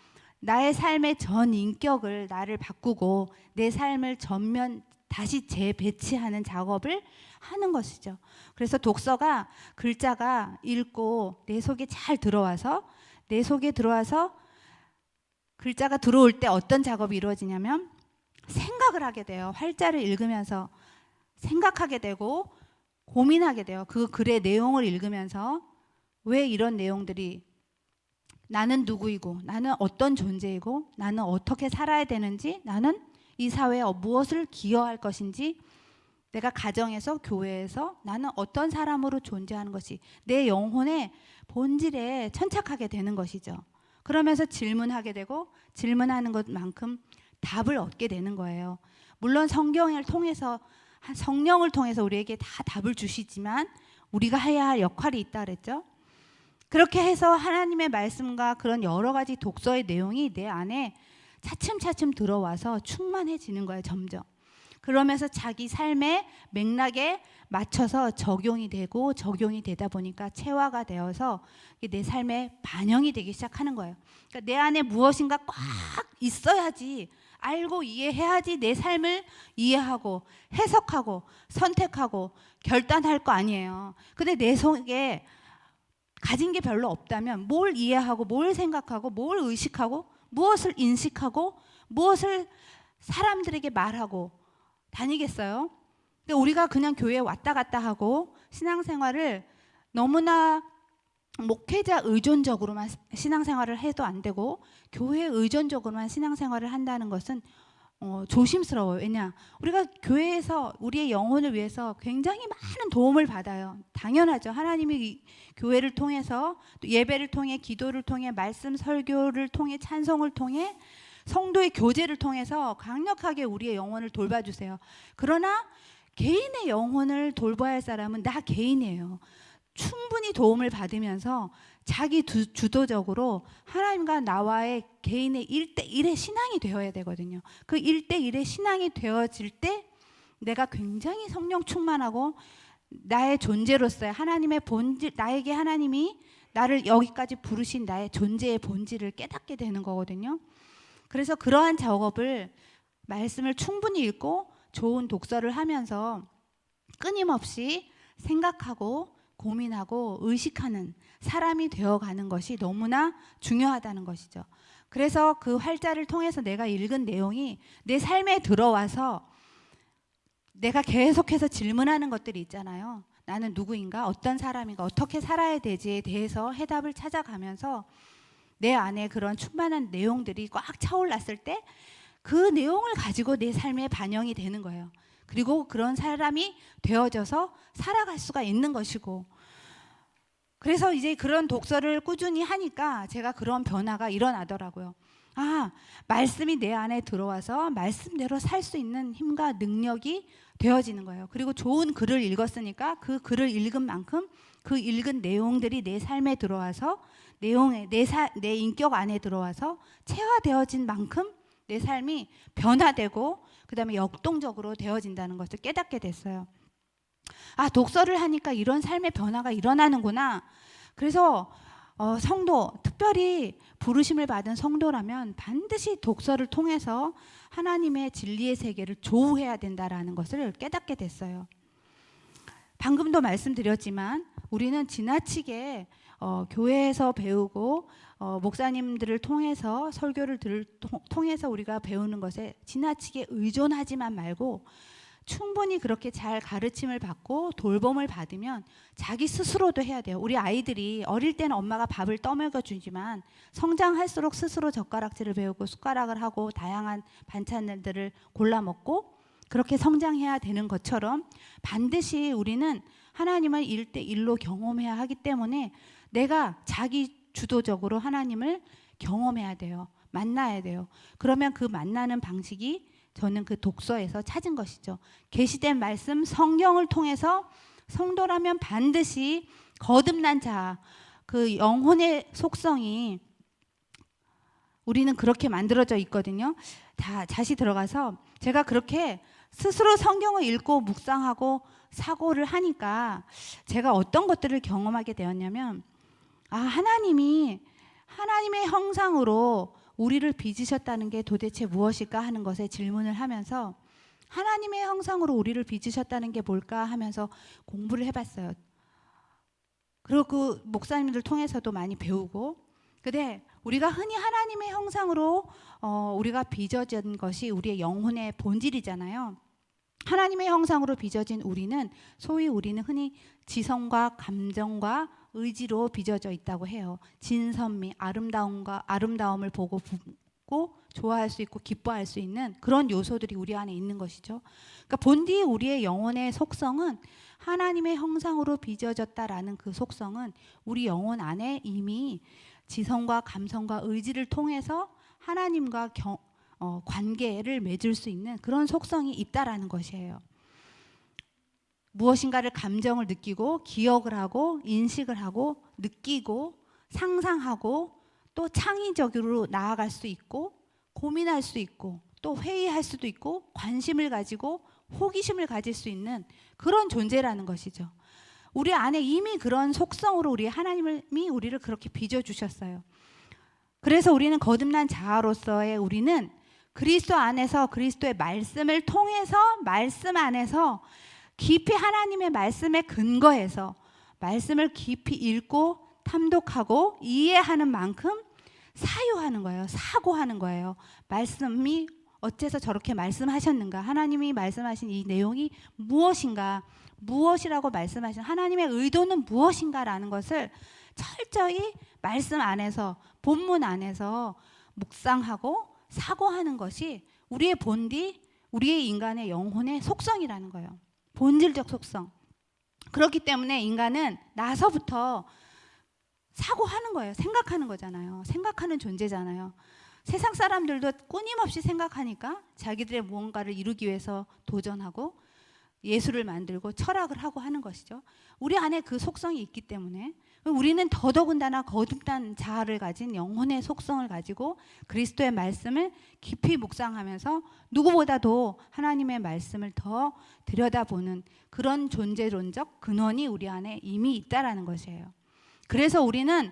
나의 삶의 전 인격을 나를 바꾸고 내 삶을 전면 다시 재배치하는 작업을 하는 것이죠. 그래서 독서가, 글자가 읽고 내 속에 잘 들어와서, 내 속에 들어와서 글자가 들어올 때 어떤 작업이 이루어지냐면 생각을 하게 돼요. 활자를 읽으면서 생각하게 되고 고민하게 돼요. 그 글의 내용을 읽으면서 왜 이런 내용들이, 나는 누구이고 나는 어떤 존재이고 나는 어떻게 살아야 되는지, 나는 이 사회에 무엇을 기여할 것인지, 내가 가정에서 교회에서 나는 어떤 사람으로 존재하는 것이 내 영혼의 본질에 천착하게 되는 것이죠. 그러면서 질문하게 되고 질문하는 것만큼 답을 얻게 되는 거예요. 물론 성경을 통해서, 성령을 통해서 우리에게 다 답을 주시지만 우리가 해야 할 역할이 있다 그랬죠. 그렇게 해서 하나님의 말씀과 그런 여러 가지 독서의 내용이 내 안에 차츰차츰 들어와서 충만해지는 거예요. 점점. 그러면서 자기 삶의 맥락에 맞춰서 적용이 되고, 적용이 되다 보니까 체화가 되어서 내 삶에 반영이 되기 시작하는 거예요. 그러니까 내 안에 무엇인가 꽉 있어야지, 알고 이해해야지 내 삶을 이해하고 해석하고 선택하고 결단할 거 아니에요. 근데 내 속에 가진 게 별로 없다면 뭘 이해하고 뭘 생각하고 뭘 의식하고 무엇을 인식하고 무엇을 사람들에게 말하고 다니겠어요? 근데 우리가 그냥 교회에 왔다 갔다 하고 신앙생활을 너무나 목회자 의존적으로만 신앙생활을 해도 안 되고 교회 의존적으로만 신앙생활을 한다는 것은 조심스러워요. 왜냐? 우리가 교회에서 우리의 영혼을 위해서 굉장히 많은 도움을 받아요. 당연하죠. 하나님이 이 교회를 통해서, 또 예배를 통해, 기도를 통해, 말씀 설교를 통해, 찬송을 통해, 성도의 교제를 통해서 강력하게 우리의 영혼을 돌봐주세요. 그러나 개인의 영혼을 돌봐야 할 사람은 나 개인이에요. 충분히 도움을 받으면서 자기 주도적으로 하나님과 나와의 개인의 1대1의 신앙이 되어야 되거든요. 그 1대1의 신앙이 되어질 때 내가 굉장히 성령 충만하고 나의 존재로서의 하나님의 본질, 나에게 하나님이 나를 여기까지 부르신 나의 존재의 본질을 깨닫게 되는 거거든요. 그래서 그러한 작업을, 말씀을 충분히 읽고 좋은 독서를 하면서 끊임없이 생각하고 고민하고 의식하는 사람이 되어가는 것이 너무나 중요하다는 것이죠. 그래서 그 활자를 통해서 내가 읽은 내용이 내 삶에 들어와서 내가 계속해서 질문하는 것들이 있잖아요. 나는 누구인가? 어떤 사람인가? 어떻게 살아야 되지에 대해서 해답을 찾아가면서 내 안에 그런 충만한 내용들이 꽉 차올랐을 때 그 내용을 가지고 내 삶에 반영이 되는 거예요. 그리고 그런 사람이 되어져서 살아갈 수가 있는 것이고, 그래서 이제 그런 독서를 꾸준히 하니까 제가 그런 변화가 일어나더라고요. 아, 말씀이 내 안에 들어와서 말씀대로 살 수 있는 힘과 능력이 되어지는 거예요. 그리고 좋은 글을 읽었으니까 그 글을 읽은 만큼 그 읽은 내용들이 내 삶에 들어와서 내용에 내 인격 안에 들어와서 체화되어진 만큼 내 삶이 변화되고 그다음에 역동적으로 되어진다는 것을 깨닫게 됐어요. 아, 독서를 하니까 이런 삶의 변화가 일어나는구나. 그래서 성도, 특별히 부르심을 받은 성도라면 반드시 독서를 통해서 하나님의 진리의 세계를 조우해야 된다라는 것을 깨닫게 됐어요. 방금도 말씀드렸지만 우리는 지나치게 교회에서 배우고 목사님들을 통해서 설교를 통해서 우리가 배우는 것에 지나치게 의존하지만 말고 충분히 그렇게 잘 가르침을 받고 돌봄을 받으면 자기 스스로도 해야 돼요. 우리 아이들이 어릴 때는 엄마가 밥을 떠먹여 주지만 성장할수록 스스로 젓가락질을 배우고 숟가락을 하고 다양한 반찬들을 골라 먹고 그렇게 성장해야 되는 것처럼 반드시 우리는 하나님을 1대1로 경험해야 하기 때문에 내가 자기 주도적으로 하나님을 경험해야 돼요. 만나야 돼요. 그러면 그 만나는 방식이 저는 그 독서에서 찾은 것이죠. 계시된 말씀 성경을 통해서 성도라면 반드시 거듭난 자, 그 영혼의 속성이 우리는 그렇게 만들어져 있거든요. 다시 들어가서 제가 그렇게 스스로 성경을 읽고 묵상하고 사고를 하니까 제가 어떤 것들을 경험하게 되었냐면, 하나님의 형상으로 우리를 빚으셨다는 게 도대체 무엇일까 하는 것에 질문을 하면서, 하나님의 형상으로 우리를 빚으셨다는 게 뭘까 하면서 공부를 해봤어요. 그리고 그 목사님들 통해서도 많이 배우고. 근데 우리가 흔히 하나님의 형상으로 우리가 빚어진 것이 우리의 영혼의 본질이잖아요. 하나님의 형상으로 빚어진 우리는 소위 우리는 흔히 지성과 감정과 의지로 빚어져 있다고 해요. 진선미, 아름다움을 보고 좋아할 수 있고 기뻐할 수 있는 그런 요소들이 우리 안에 있는 것이죠. 그러니까 본디 우리의 영혼의 속성은 하나님의 형상으로 빚어졌다라는 그 속성은 우리 영혼 안에 이미 지성과 감성과 의지를 통해서 하나님과 관계를 맺을 수 있는 그런 속성이 있다라는 것이에요. 무엇인가를 감정을 느끼고 기억을 하고 인식을 하고 느끼고 상상하고 또 창의적으로 나아갈 수 있고 고민할 수 있고 또 회의할 수도 있고 관심을 가지고 호기심을 가질 수 있는 그런 존재라는 것이죠. 우리 안에 이미 그런 속성으로 하나님이 우리를 그렇게 빚어주셨어요. 그래서 우리는 거듭난 자아로서의 우리는 그리스도 안에서 그리스도의 말씀을 통해서 말씀 안에서 깊이 하나님의 말씀에 근거해서 말씀을 깊이 읽고 탐독하고 이해하는 만큼 사유하는 거예요. 사고하는 거예요. 말씀이 어째서 저렇게 말씀하셨는가? 하나님이 말씀하신 이 내용이 무엇인가? 무엇이라고 말씀하신 하나님의 의도는 무엇인가라는 것을 철저히 말씀 안에서 본문 안에서 묵상하고 사고하는 것이 우리의 본디, 우리의 인간의 영혼의 속성이라는 거예요. 본질적 속성. 그렇기 때문에 인간은 나서부터 사고하는 거예요. 생각하는 거잖아요. 생각하는 존재잖아요. 세상 사람들도 끊임없이 생각하니까 자기들의 무언가를 이루기 위해서 도전하고 예술을 만들고 철학을 하고 하는 것이죠. 우리 안에 그 속성이 있기 때문에 우리는 더더군다나 거듭난 자아를 가진 영혼의 속성을 가지고 그리스도의 말씀을 깊이 묵상하면서 누구보다도 하나님의 말씀을 더 들여다보는 그런 존재론적 근원이 우리 안에 이미 있다라는 것이에요. 그래서 우리는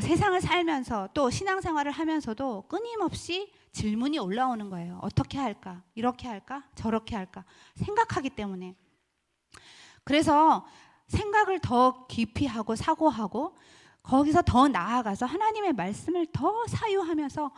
세상을 살면서 또 신앙생활을 하면서도 끊임없이 질문이 올라오는 거예요. 어떻게 할까? 이렇게 할까? 저렇게 할까? 생각하기 때문에. 그래서 생각을 더 깊이 하고 사고하고 거기서 더 나아가서 하나님의 말씀을 더 사유하면서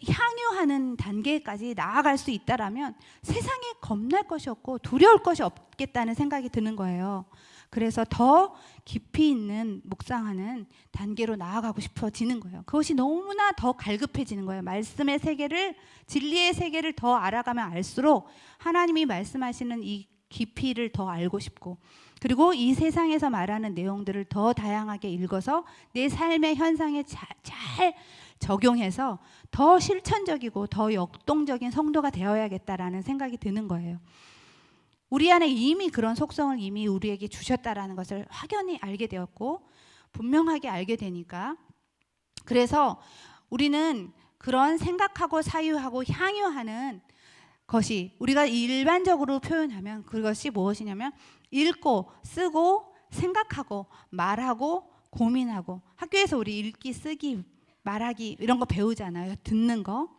향유하는 단계까지 나아갈 수 있다라면 세상에 겁날 것이 없고 두려울 것이 없겠다는 생각이 드는 거예요. 그래서 더 깊이 있는 묵상하는 단계로 나아가고 싶어지는 거예요. 그것이 너무나 더 갈급해지는 거예요. 말씀의 세계를, 진리의 세계를 더 알아가면 알수록 하나님이 말씀하시는 이 깊이를 더 알고 싶고, 그리고 이 세상에서 말하는 내용들을 더 다양하게 읽어서 내 삶의 현상에 잘 적용해서 더 실천적이고 더 역동적인 성도가 되어야겠다라는 생각이 드는 거예요. 우리 안에 이미 그런 속성을 이미 우리에게 주셨다라는 것을 확연히 알게 되었고 분명하게 알게 되니까, 그래서 우리는 그런 생각하고 사유하고 향유하는 것이 우리가 일반적으로 표현하면 그것이 무엇이냐면 읽고 쓰고 생각하고 말하고 고민하고, 학교에서 우리 읽기 쓰기 말하기 이런 거 배우잖아요. 듣는 거.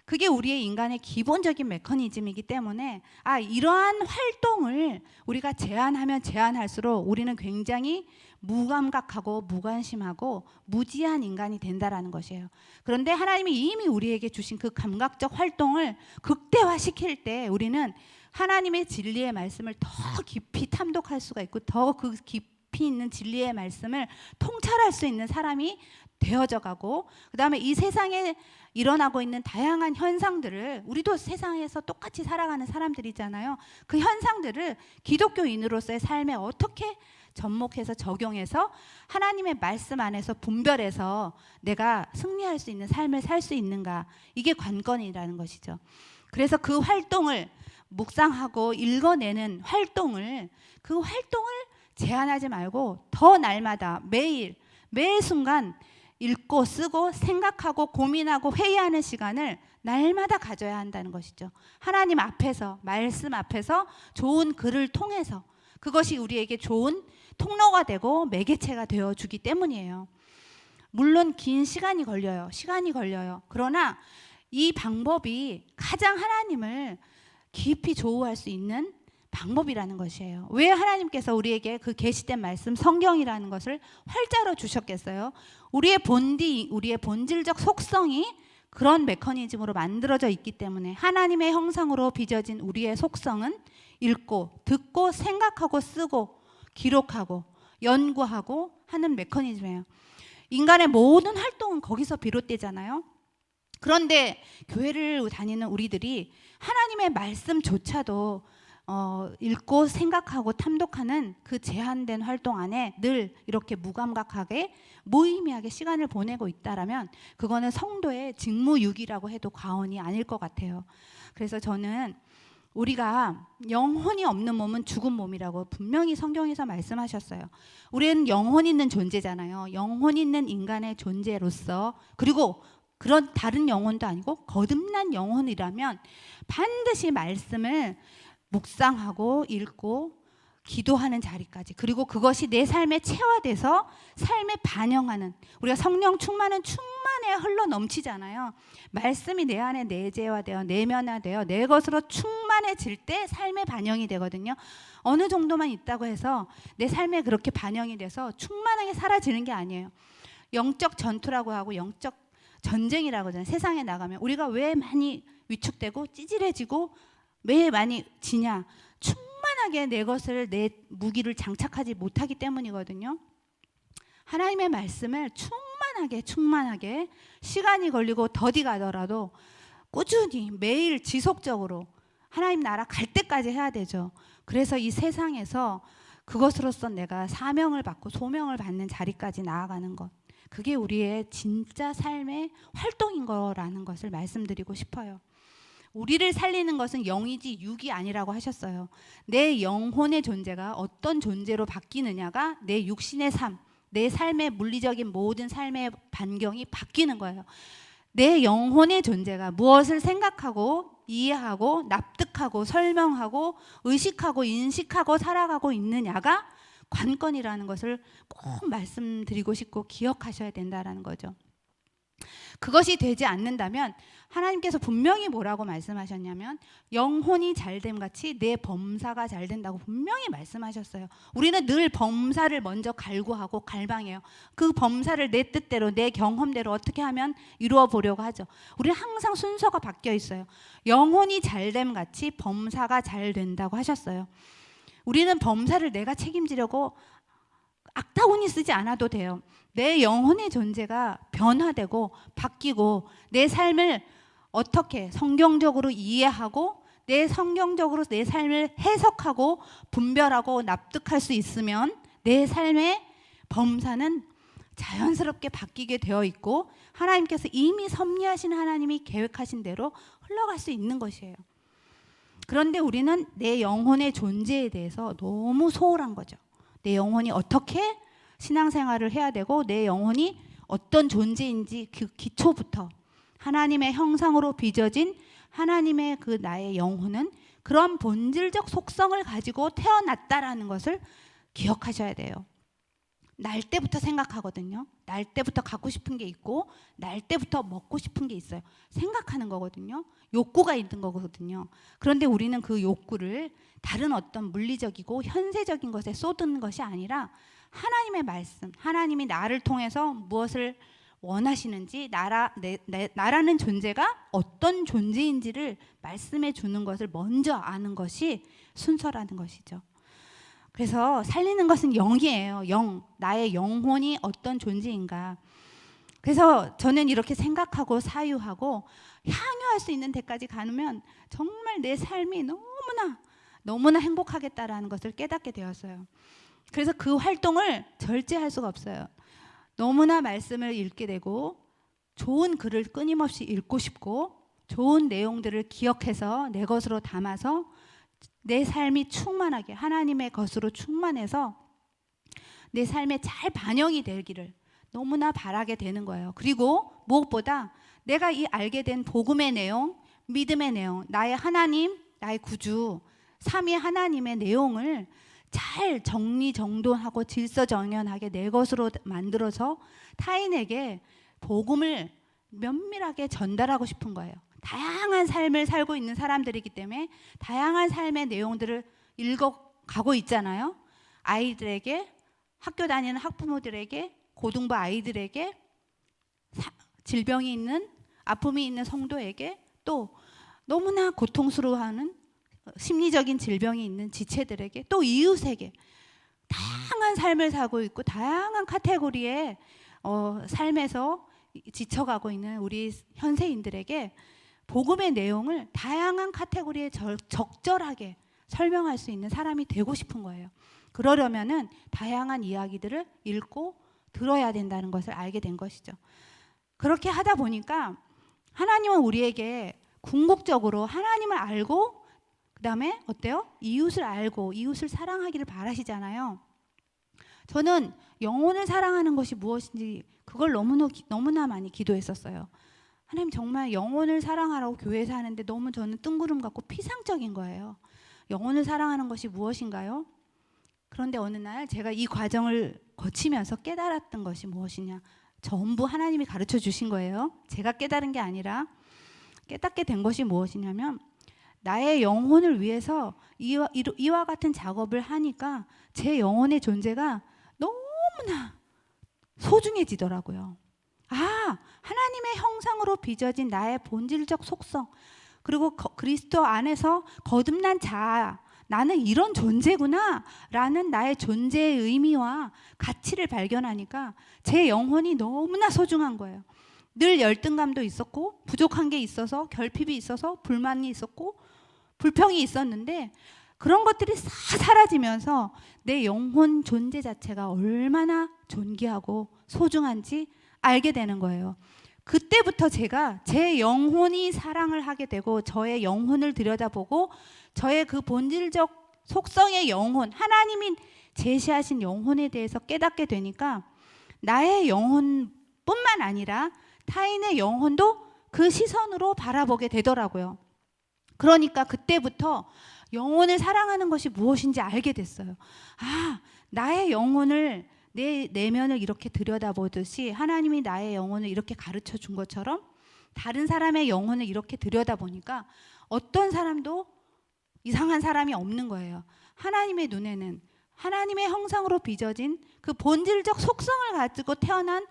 그게 우리의 인간의 기본적인 메커니즘이기 때문에 이러한 활동을 우리가 제한하면 제한할수록 우리는 굉장히 무감각하고 무관심하고 무지한 인간이 된다라는 것이에요. 그런데 하나님이 이미 우리에게 주신 그 감각적 활동을 극대화시킬 때 우리는 하나님의 진리의 말씀을 더 깊이 탐독할 수가 있고 더 그 깊이 있는 진리의 말씀을 통찰할 수 있는 사람이 되어져 가고, 그 다음에 이 세상에 일어나고 있는 다양한 현상들을, 우리도 세상에서 똑같이 살아가는 사람들이잖아요. 그 현상들을 기독교인으로서의 삶에 어떻게 접목해서 적용해서 하나님의 말씀 안에서 분별해서 내가 승리할 수 있는 삶을 살 수 있는가, 이게 관건이라는 것이죠. 그래서 그 활동을 묵상하고 읽어내는 그 활동을 제한하지 말고 더 날마다 매일 매 순간 읽고 쓰고 생각하고 고민하고 회의하는 시간을 날마다 가져야 한다는 것이죠. 하나님 앞에서, 말씀 앞에서 좋은 글을 통해서 그것이 우리에게 좋은 통로가 되고 매개체가 되어주기 때문이에요. 물론 긴 시간이 걸려요. 그러나 이 방법이 가장 하나님을 깊이 조우할 수 있는 방법이라는 것이에요. 왜 하나님께서 우리에게 그 계시된 말씀 성경이라는 것을 활자로 주셨겠어요? 우리의 본질적 속성이 그런 메커니즘으로 만들어져 있기 때문에 하나님의 형상으로 빚어진 우리의 속성은 읽고 듣고 생각하고 쓰고 기록하고 연구하고 하는 메커니즘이에요. 인간의 모든 활동은 거기서 비롯되잖아요. 그런데 교회를 다니는 우리들이 하나님의 말씀조차도 읽고 생각하고 탐독하는 그 제한된 활동 안에 늘 이렇게 무감각하게 무의미하게 시간을 보내고 있다라면 그거는 성도의 직무유기라고 해도 과언이 아닐 것 같아요. 그래서 저는 우리가 영혼이 없는 몸은 죽은 몸이라고 분명히 성경에서 말씀하셨어요. 우리는 영혼 있는 존재잖아요. 영혼 있는 인간의 존재로서, 그리고 그런 다른 영혼도 아니고 거듭난 영혼이라면 반드시 말씀을 묵상하고 읽고 기도하는 자리까지, 그리고 그것이 내 삶에 체화돼서 삶에 반영하는, 우리가 성령 충만은 충만해야 흘러 넘치잖아요. 말씀이 내 안에 내재화되어 내면화되어 내 것으로 충만해질 때 삶에 반영이 되거든요. 어느 정도만 있다고 해서 내 삶에 그렇게 반영이 돼서 충만하게 사라지는 게 아니에요. 영적 전투라고 하고 영적 전쟁이라고 하잖아요. 세상에 나가면 우리가 왜 많이 위축되고 찌질해지고 왜 많이 지냐? 충만하게 내 것을, 내 무기를 장착하지 못하기 때문이거든요. 하나님의 말씀을 충만하게 시간이 걸리고 더디 가더라도 꾸준히 매일 지속적으로 하나님 나라 갈 때까지 해야 되죠. 그래서 이 세상에서 그것으로서 내가 사명을 받고 소명을 받는 자리까지 나아가는 것, 그게 우리의 진짜 삶의 활동인 거라는 것을 말씀드리고 싶어요. 우리를 살리는 것은 영이지 육이 아니라고 하셨어요. 내 영혼의 존재가 어떤 존재로 바뀌느냐가 내 육신의 삶, 내 삶의 물리적인 모든 삶의 반경이 바뀌는 거예요. 내 영혼의 존재가 무엇을 생각하고 이해하고 납득하고 설명하고 의식하고 인식하고 살아가고 있느냐가 관건이라는 것을 꼭 말씀드리고 싶고 기억하셔야 된다는 거죠. 그것이 되지 않는다면 하나님께서 분명히 뭐라고 말씀하셨냐면 영혼이 잘됨 같이 내 범사가 잘 된다고 분명히 말씀하셨어요. 우리는 늘 범사를 먼저 갈구하고 갈망해요. 그 범사를 내 뜻대로 내 경험대로 어떻게 하면 이루어 보려고 하죠. 우리는 항상 순서가 바뀌어 있어요. 영혼이 잘됨 같이 범사가 잘 된다고 하셨어요. 우리는 범사를 내가 책임지려고 악다운이 쓰지 않아도 돼요. 내 영혼의 존재가 변화되고 바뀌고 내 삶을 어떻게 성경적으로 이해하고 성경적으로 내 삶을 해석하고 분별하고 납득할 수 있으면 내 삶의 범사는 자연스럽게 바뀌게 되어 있고 하나님께서 이미 섭리하신 하나님이 계획하신 대로 흘러갈 수 있는 것이에요. 그런데 우리는 내 영혼의 존재에 대해서 너무 소홀한 거죠. 내 영혼이 어떻게 신앙생활을 해야 되고 내 영혼이 어떤 존재인지 그 기초부터 하나님의 형상으로 빚어진 하나님의 그 나의 영혼은 그런 본질적 속성을 가지고 태어났다라는 것을 기억하셔야 돼요. 날 때부터 생각하거든요. 날 때부터 갖고 싶은 게 있고 날 때부터 먹고 싶은 게 있어요. 생각하는 거거든요. 욕구가 있는 거거든요. 그런데 우리는 그 욕구를 다른 어떤 물리적이고 현세적인 것에 쏟는 것이 아니라 하나님의 말씀, 하나님이 나를 통해서 무엇을 원하시는지 나라는 존재가 어떤 존재인지를 말씀해 주는 것을 먼저 아는 것이 순서라는 것이죠. 그래서 살리는 것은 영이에요. 영, 나의 영혼이 어떤 존재인가. 그래서 저는 이렇게 생각하고 사유하고 향유할 수 있는 데까지 가면 정말 내 삶이 너무나 행복하겠다라는 것을 깨닫게 되었어요. 그래서 그 활동을 절제할 수가 없어요. 너무나 말씀을 읽게 되고 좋은 글을 끊임없이 읽고 싶고 좋은 내용들을 기억해서 내 것으로 담아서 내 삶이 충만하게 하나님의 것으로 충만해서 내 삶에 잘 반영이 되기를 너무나 바라게 되는 거예요. 그리고 무엇보다 내가 이 알게 된 복음의 내용, 믿음의 내용, 나의 하나님, 나의 구주, 삼위 하나님의 내용을 잘 정리정돈하고 질서정연하게 내 것으로 만들어서 타인에게 복음을 면밀하게 전달하고 싶은 거예요. 다양한 삶을 살고 있는 사람들이기 때문에 다양한 삶의 내용들을 읽어가고 있잖아요. 아이들에게, 학교 다니는 학부모들에게, 고등부 아이들에게, 질병이 있는, 아픔이 있는 성도에게, 또 너무나 고통스러워하는 심리적인 질병이 있는 지체들에게, 또 이웃에게 다양한 삶을 살고 있고 다양한 카테고리의 삶에서 지쳐가고 있는 우리 현세인들에게 복음의 내용을 다양한 카테고리에 적절하게 설명할 수 있는 사람이 되고 싶은 거예요. 그러려면은 다양한 이야기들을 읽고 들어야 된다는 것을 알게 된 것이죠. 그렇게 하다 보니까 하나님은 우리에게 궁극적으로 하나님을 알고 그다음에 어때요? 이웃을 알고 이웃을 사랑하기를 바라시잖아요. 저는 영혼을 사랑하는 것이 무엇인지 그걸 너무나 많이 기도했었어요. 하나님, 정말 영혼을 사랑하라고 교회에서 하는데 너무 저는 뜬구름 같고 피상적인 거예요. 영혼을 사랑하는 것이 무엇인가요? 그런데 어느 날 제가 이 과정을 거치면서 깨달았던 것이 무엇이냐? 전부 하나님이 가르쳐 주신 거예요. 제가 깨달은 게 아니라 깨닫게 된 것이 무엇이냐면 나의 영혼을 위해서 이와 같은 작업을 하니까 제 영혼의 존재가 너무나 소중해지더라고요. 하나님의 형상으로 빚어진 나의 본질적 속성, 그리고 그리스도 안에서 거듭난 자, 나는 이런 존재구나 라는 나의 존재의 의미와 가치를 발견하니까 제 영혼이 너무나 소중한 거예요. 늘 열등감도 있었고 부족한 게 있어서 결핍이 있어서 불만이 있었고 불평이 있었는데 그런 것들이 싹 사라지면서 내 영혼 존재 자체가 얼마나 존귀하고 소중한지 알게 되는 거예요. 그때부터 제가 제 영혼이 사랑을 하게 되고 저의 영혼을 들여다보고 저의 그 본질적 속성의 영혼, 하나님이 제시하신 영혼에 대해서 깨닫게 되니까 나의 영혼뿐만 아니라 타인의 영혼도 그 시선으로 바라보게 되더라고요. 그러니까 그때부터 영혼을 사랑하는 것이 무엇인지 알게 됐어요. 나의 영혼을 내 내면을 이렇게 들여다보듯이 하나님이 나의 영혼을 이렇게 가르쳐 준 것처럼 다른 사람의 영혼을 이렇게 들여다보니까 어떤 사람도 이상한 사람이 없는 거예요. 하나님의 눈에는 하나님의 형상으로 빚어진 그 본질적 속성을 가지고 태어난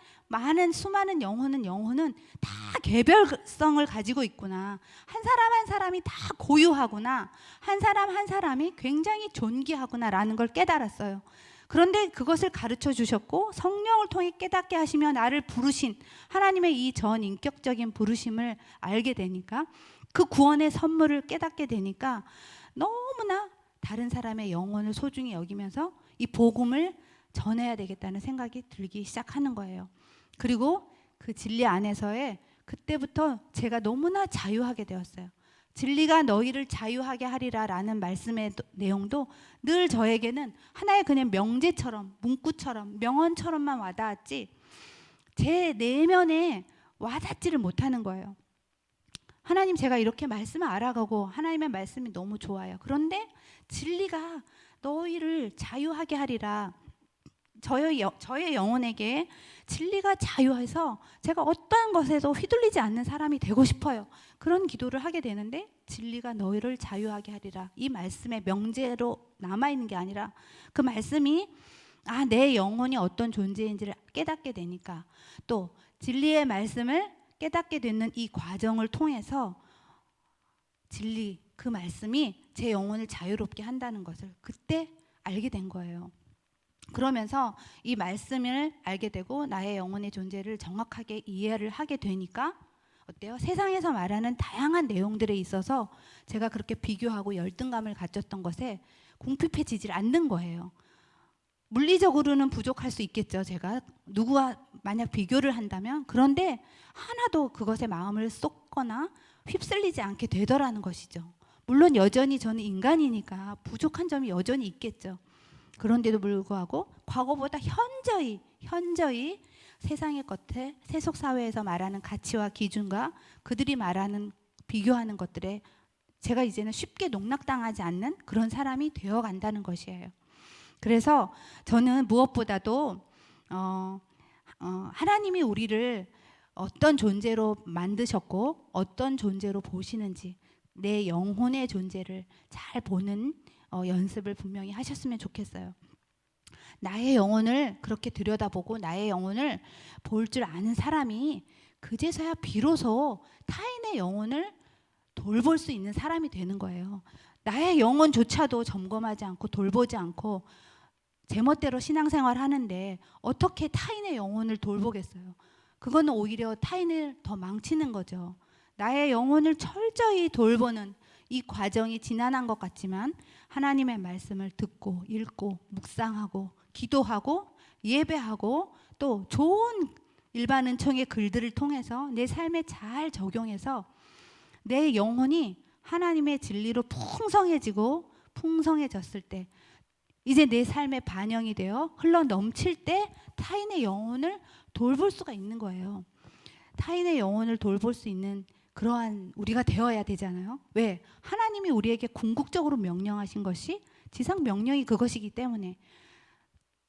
수많은 영혼은 다 개별성을 가지고 있구나. 한 사람 한 사람이 다 고유하구나. 한 사람 한 사람이 굉장히 존귀하구나라는 걸 깨달았어요. 그런데 그것을 가르쳐 주셨고 성령을 통해 깨닫게 하시며 나를 부르신 하나님의 이 전인격적인 부르심을 알게 되니까 그 구원의 선물을 깨닫게 되니까 너무나 다른 사람의 영혼을 소중히 여기면서 이 복음을 전해야 되겠다는 생각이 들기 시작하는 거예요. 그리고 그 진리 안에서의 그때부터 제가 너무나 자유하게 되었어요. 진리가 너희를 자유하게 하리라 라는 말씀의 내용도 늘 저에게는 하나의 그냥 명제처럼 문구처럼 명언처럼만 와닿았지 제 내면에 와닿지를 못하는 거예요. 하나님, 제가 이렇게 말씀을 알아가고 하나님의 말씀이 너무 좋아요. 그런데 진리가 너희를 자유하게 하리라. 저의 영혼에게 진리가 자유해서 제가 어떠한 것에도 휘둘리지 않는 사람이 되고 싶어요. 그런 기도를 하게 되는데 진리가 너희를 자유하게 하리라. 이 말씀의 명제로 남아있는 게 아니라 그 말씀이 내 영혼이 어떤 존재인지를 깨닫게 되니까 또 진리의 말씀을 깨닫게 되는 이 과정을 통해서 진리, 그 말씀이 제 영혼을 자유롭게 한다는 것을 그때 알게 된 거예요. 그러면서 이 말씀을 알게 되고 나의 영혼의 존재를 정확하게 이해를 하게 되니까 어때요? 세상에서 말하는 다양한 내용들에 있어서 제가 그렇게 비교하고 열등감을 가졌던 것에 궁핍해지질 않는 거예요. 물리적으로는 부족할 수 있겠죠. 제가 누구와 만약 비교를 한다면. 그런데 하나도 그것에 마음을 쏟거나 휩쓸리지 않게 되더라는 것이죠. 물론 여전히 저는 인간이니까 부족한 점이 여전히 있겠죠. 그런데도 불구하고 과거보다 현저히 세상의 겉에 세속 사회에서 말하는 가치와 기준과 그들이 말하는 비교하는 것들에 제가 이제는 쉽게 농락당하지 않는 그런 사람이 되어 간다는 것이에요. 그래서 저는 무엇보다도 하나님이 우리를 어떤 존재로 만드셨고 어떤 존재로 보시는지 내 영혼의 존재를 잘 보는 연습을 분명히 하셨으면 좋겠어요. 나의 영혼을 그렇게 들여다보고 나의 영혼을 볼 줄 아는 사람이 그제서야 비로소 타인의 영혼을 돌볼 수 있는 사람이 되는 거예요. 나의 영혼조차도 점검하지 않고 돌보지 않고 제멋대로 신앙생활 하는데 어떻게 타인의 영혼을 돌보겠어요? 그거는 오히려 타인을 더 망치는 거죠. 나의 영혼을 철저히 돌보는 이 과정이 지난한 것 같지만 하나님의 말씀을 듣고 읽고 묵상하고 기도하고 예배하고 또 좋은 일반 은총의 글들을 통해서 내 삶에 잘 적용해서 내 영혼이 하나님의 진리로 풍성해졌을 때 이제 내 삶에 반영이 되어 흘러 넘칠 때 타인의 영혼을 돌볼 수가 있는 거예요. 타인의 영혼을 돌볼 수 있는 그러한 우리가 되어야 되잖아요. 왜? 하나님이 우리에게 궁극적으로 명령하신 것이 지상 명령이 그것이기 때문에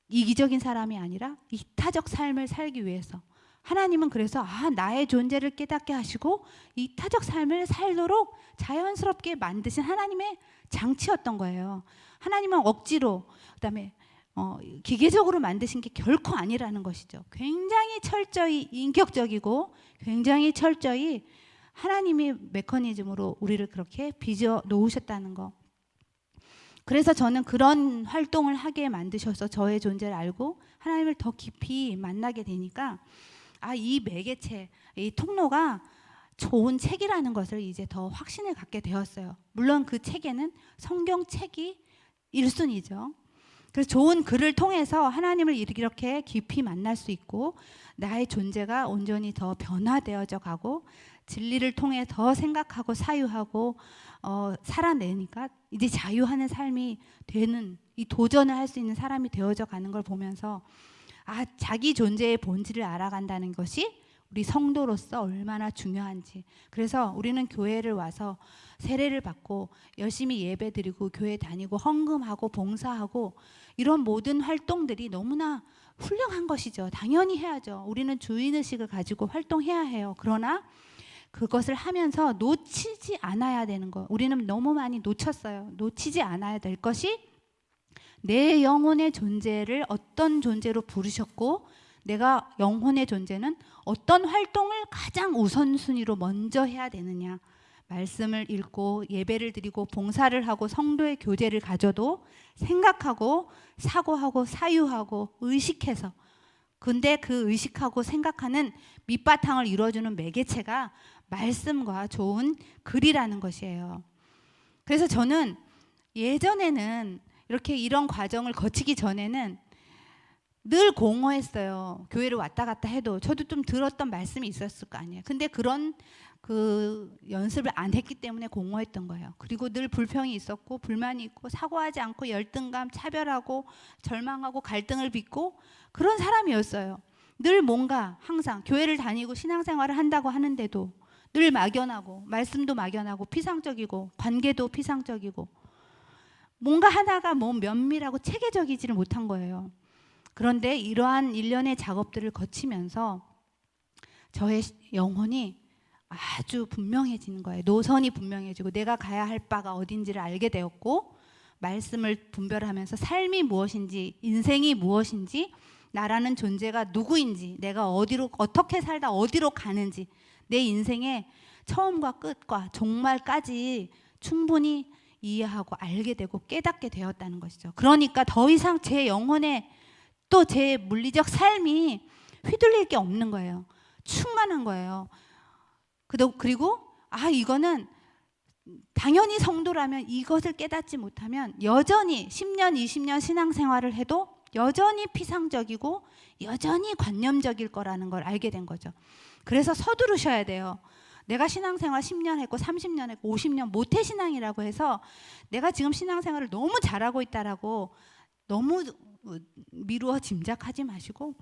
이기적인 사람이 아니라 이타적 삶을 살기 위해서 하나님은 그래서 나의 존재를 깨닫게 하시고 이타적 삶을 살도록 자연스럽게 만드신 하나님의 장치였던 거예요. 하나님은 억지로 그다음에 기계적으로 만드신 게 결코 아니라는 것이죠. 굉장히 철저히 인격적이고 굉장히 철저히 하나님이 메커니즘으로 우리를 그렇게 빚어 놓으셨다는 거. 그래서 저는 그런 활동을 하게 만드셔서 저의 존재를 알고 하나님을 더 깊이 만나게 되니까 이 매개체, 이 통로가 좋은 책이라는 것을 이제 더 확신을 갖게 되었어요. 물론 그 책에는 성경책이 1순위죠. 그래서 좋은 글을 통해서 하나님을 이렇게 깊이 만날 수 있고 나의 존재가 온전히 더 변화되어져 가고 진리를 통해 더 생각하고 사유하고 살아내니까 이제 자유하는 삶이 되는 이 도전을 할 수 있는 사람이 되어져 가는 걸 보면서 자기 존재의 본질을 알아간다는 것이 우리 성도로서 얼마나 중요한지. 그래서 우리는 교회를 와서 세례를 받고 열심히 예배드리고 교회 다니고 헌금하고 봉사하고 이런 모든 활동들이 너무나 훌륭한 것이죠. 당연히 해야죠. 우리는 주인의식을 가지고 활동해야 해요. 그러나 그것을 하면서 놓치지 않아야 되는 거. 우리는 너무 많이 놓쳤어요. 놓치지 않아야 될 것이 내 영혼의 존재를 어떤 존재로 부르셨고 내가 영혼의 존재는 어떤 활동을 가장 우선순위로 먼저 해야 되느냐. 말씀을 읽고 예배를 드리고 봉사를 하고 성도의 교제를 가져도 생각하고 사고하고 사유하고 의식해서 근데 그 의식하고 생각하는 밑바탕을 이루어주는 매개체가 말씀과 좋은 글이라는 것이에요. 그래서 저는 예전에는 이렇게 이런 과정을 거치기 전에는 늘 공허했어요. 교회를 왔다 갔다 해도 저도 좀 들었던 말씀이 있었을 거 아니에요. 근데 그런 그 연습을 안 했기 때문에 공허했던 거예요. 그리고 늘 불평이 있었고 불만이 있고 사고하지 않고 열등감, 차별하고 절망하고 갈등을 빚고 그런 사람이었어요. 늘 뭔가 항상 교회를 다니고 신앙생활을 한다고 하는데도 늘 막연하고 말씀도 막연하고 피상적이고 관계도 피상적이고 뭔가 하나가 뭐 면밀하고 체계적이지를 못한 거예요. 그런데 이러한 일련의 작업들을 거치면서 저의 영혼이 아주 분명해지는 거예요. 노선이 분명해지고 내가 가야 할 바가 어딘지를 알게 되었고 말씀을 분별하면서 삶이 무엇인지 인생이 무엇인지 나라는 존재가 누구인지 내가 어디로 어떻게 살다 어디로 가는지 내 인생의 처음과 끝과 종말까지 충분히 이해하고 알게 되고 깨닫게 되었다는 것이죠. 그러니까 더 이상 제 영혼의 또 제 물리적 삶이 휘둘릴 게 없는 거예요. 충만한 거예요. 그리고 이거는 당연히 성도라면 이것을 깨닫지 못하면 여전히 10년, 20년 신앙생활을 해도 여전히 피상적이고 여전히 관념적일 거라는 걸 알게 된 거죠. 그래서 서두르셔야 돼요. 내가 신앙생활 10년 했고 30년 했고 50년 모태신앙이라고 해서 내가 지금 신앙생활을 너무 잘하고 있다라고 너무 미루어 짐작하지 마시고,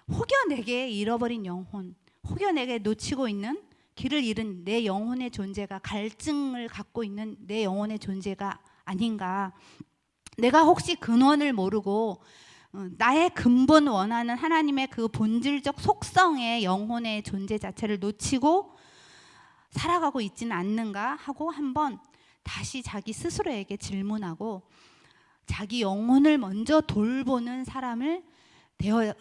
혹여 내게 잃어버린 영혼, 혹여 내게 놓치고 있는 길을 잃은 내 영혼의 존재가, 갈증을 갖고 있는 내 영혼의 존재가 아닌가. 내가 혹시 근원을 모르고 나의 근본 원하는 하나님의 그 본질적 속성의 영혼의 존재 자체를 놓치고 살아가고 있지는 않는가 하고 한번 다시 자기 스스로에게 질문하고 자기 영혼을 먼저 돌보는 사람을 되어야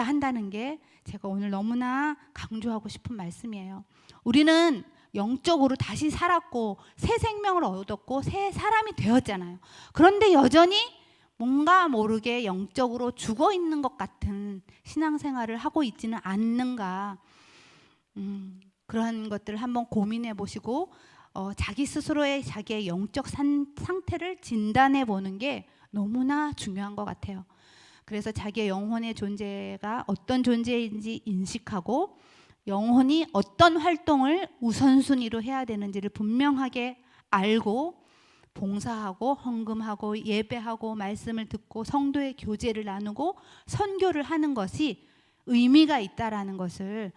한다는 게 제가 오늘 너무나 강조하고 싶은 말씀이에요. 우리는 영적으로 다시 살았고 새 생명을 얻었고 새 사람이 되었잖아요. 그런데 여전히 뭔가 모르게 영적으로 죽어 있는 것 같은 신앙생활을 하고 있지는 않는가. 그런 것들을 한번 고민해 보시고 자기 스스로의 자기의 영적 상태를 진단해 보는 게 너무나 중요한 것 같아요. 그래서 자기의 영혼의 존재가 어떤 존재인지 인식하고 영혼이 어떤 활동을 우선순위로 해야 되는지를 분명하게 알고 봉사하고 헌금하고 예배하고 말씀을 듣고 성도의 교제를 나누고 선교를 하는 것이 의미가 있다라는 것을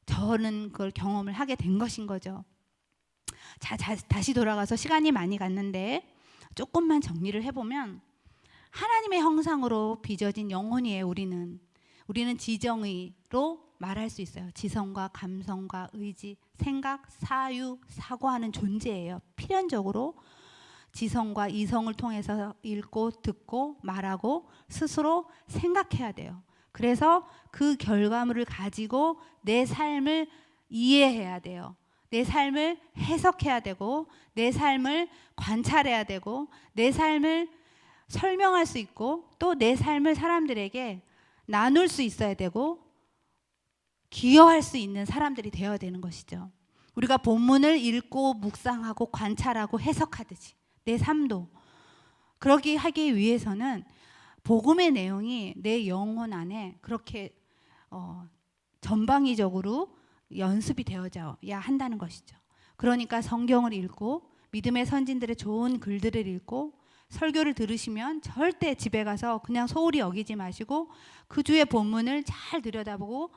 저는 그걸 경험을 하게 된 것인 거죠. 자, 다시 돌아가서 시간이 많이 갔는데 조금만 정리를 해보면, 하나님의 형상으로 빚어진 영혼이에요. 우리는 지정의로 말할 수 있어요. 지성과 감성과 의지, 생각, 사유, 사고하는 존재예요. 필연적으로 지성과 이성을 통해서 읽고 듣고 말하고 스스로 생각해야 돼요. 그래서 그 결과물을 가지고 내 삶을 이해해야 돼요. 내 삶을 해석해야 되고 내 삶을 관찰해야 되고 내 삶을 설명할 수 있고 또 내 삶을 사람들에게 나눌 수 있어야 되고 기여할 수 있는 사람들이 되어야 되는 것이죠. 우리가 본문을 읽고 묵상하고 관찰하고 해석하듯이 내 삶도 그러기 하기 위해서는 복음의 내용이 내 영혼 안에 그렇게 전방위적으로 연습이 되어져야 한다는 것이죠. 그러니까 성경을 읽고 믿음의 선진들의 좋은 글들을 읽고 설교를 들으시면 절대 집에 가서 그냥 소홀히 여기지 마시고 그 주의 본문을 잘 들여다보고,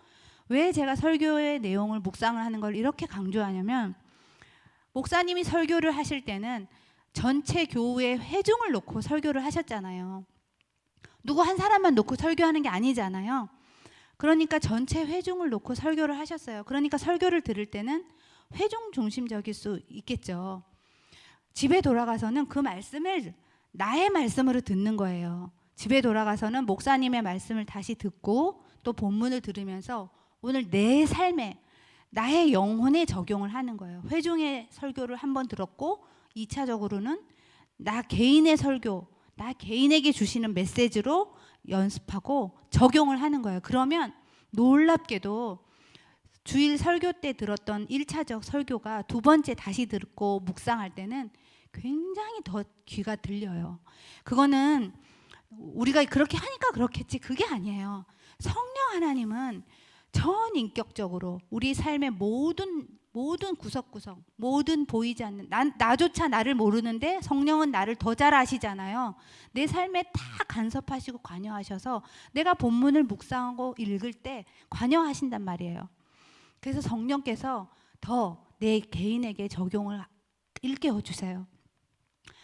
왜 제가 설교의 내용을 묵상을 하는 걸 이렇게 강조하냐면, 목사님이 설교를 하실 때는 전체 교우의 회중을 놓고 설교를 하셨잖아요. 누구 한 사람만 놓고 설교하는 게 아니잖아요. 그러니까 전체 회중을 놓고 설교를 하셨어요. 그러니까 설교를 들을 때는 회중 중심적일 수 있겠죠. 집에 돌아가서는 그 말씀을 나의 말씀으로 듣는 거예요. 집에 돌아가서는 목사님의 말씀을 다시 듣고 또 본문을 들으면서 오늘 내 삶에 나의 영혼에 적용을 하는 거예요. 회중의 설교를 한번 들었고 2차적으로는 나 개인의 설교, 나 개인에게 주시는 메시지로 연습하고 적용을 하는 거예요. 그러면 놀랍게도 주일 설교 때 들었던 1차적 설교가 두 번째 다시 듣고 묵상할 때는 굉장히 더 귀가 들려요. 그거는 우리가 그렇게 하니까 그렇겠지, 그게 아니에요. 성령 하나님은 전인격적으로 우리 삶의 모든 구석구석, 모든 보이지 않는 나조차 나를 모르는데 성령은 나를 더 잘 아시잖아요. 내 삶에 다 간섭하시고 관여하셔서 내가 본문을 묵상하고 읽을 때 관여하신단 말이에요. 그래서 성령께서 더 내 개인에게 적용을 일깨워 주세요.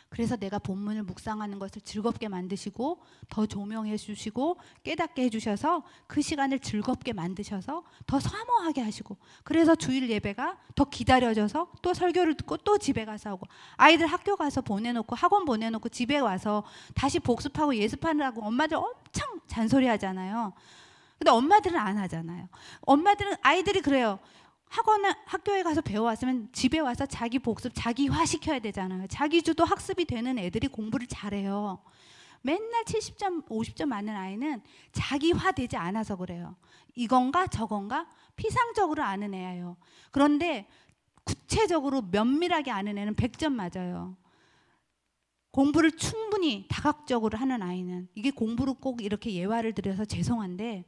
그래서 내가 본문을 묵상하는 것을 즐겁게 만드시고 더 조명해 주시고 깨닫게 해주셔서 그 시간을 즐겁게 만드셔서 더 사모하게 하시고, 그래서 주일 예배가 더 기다려져서 또 설교를 듣고 또 집에 가서 하고, 아이들 학교 가서 보내놓고 학원 보내놓고 집에 와서 다시 복습하고 예습하느라고 엄마들 엄청 잔소리 하잖아요. 근데 엄마들은 안 하잖아요. 아이들이 그래요. 학교에 가서 배워왔으면 집에 와서 자기 복습, 자기화 시켜야 되잖아요. 자기주도 학습이 되는 애들이 공부를 잘해요. 맨날 70점, 50점 맞는 아이는 자기화 되지 않아서 그래요. 이건가 저건가 피상적으로 아는 애예요. 그런데 구체적으로 면밀하게 아는 애는 100점 맞아요. 공부를 충분히 다각적으로 하는 아이는, 이게 공부를 꼭 이렇게 예화를 들여서 죄송한데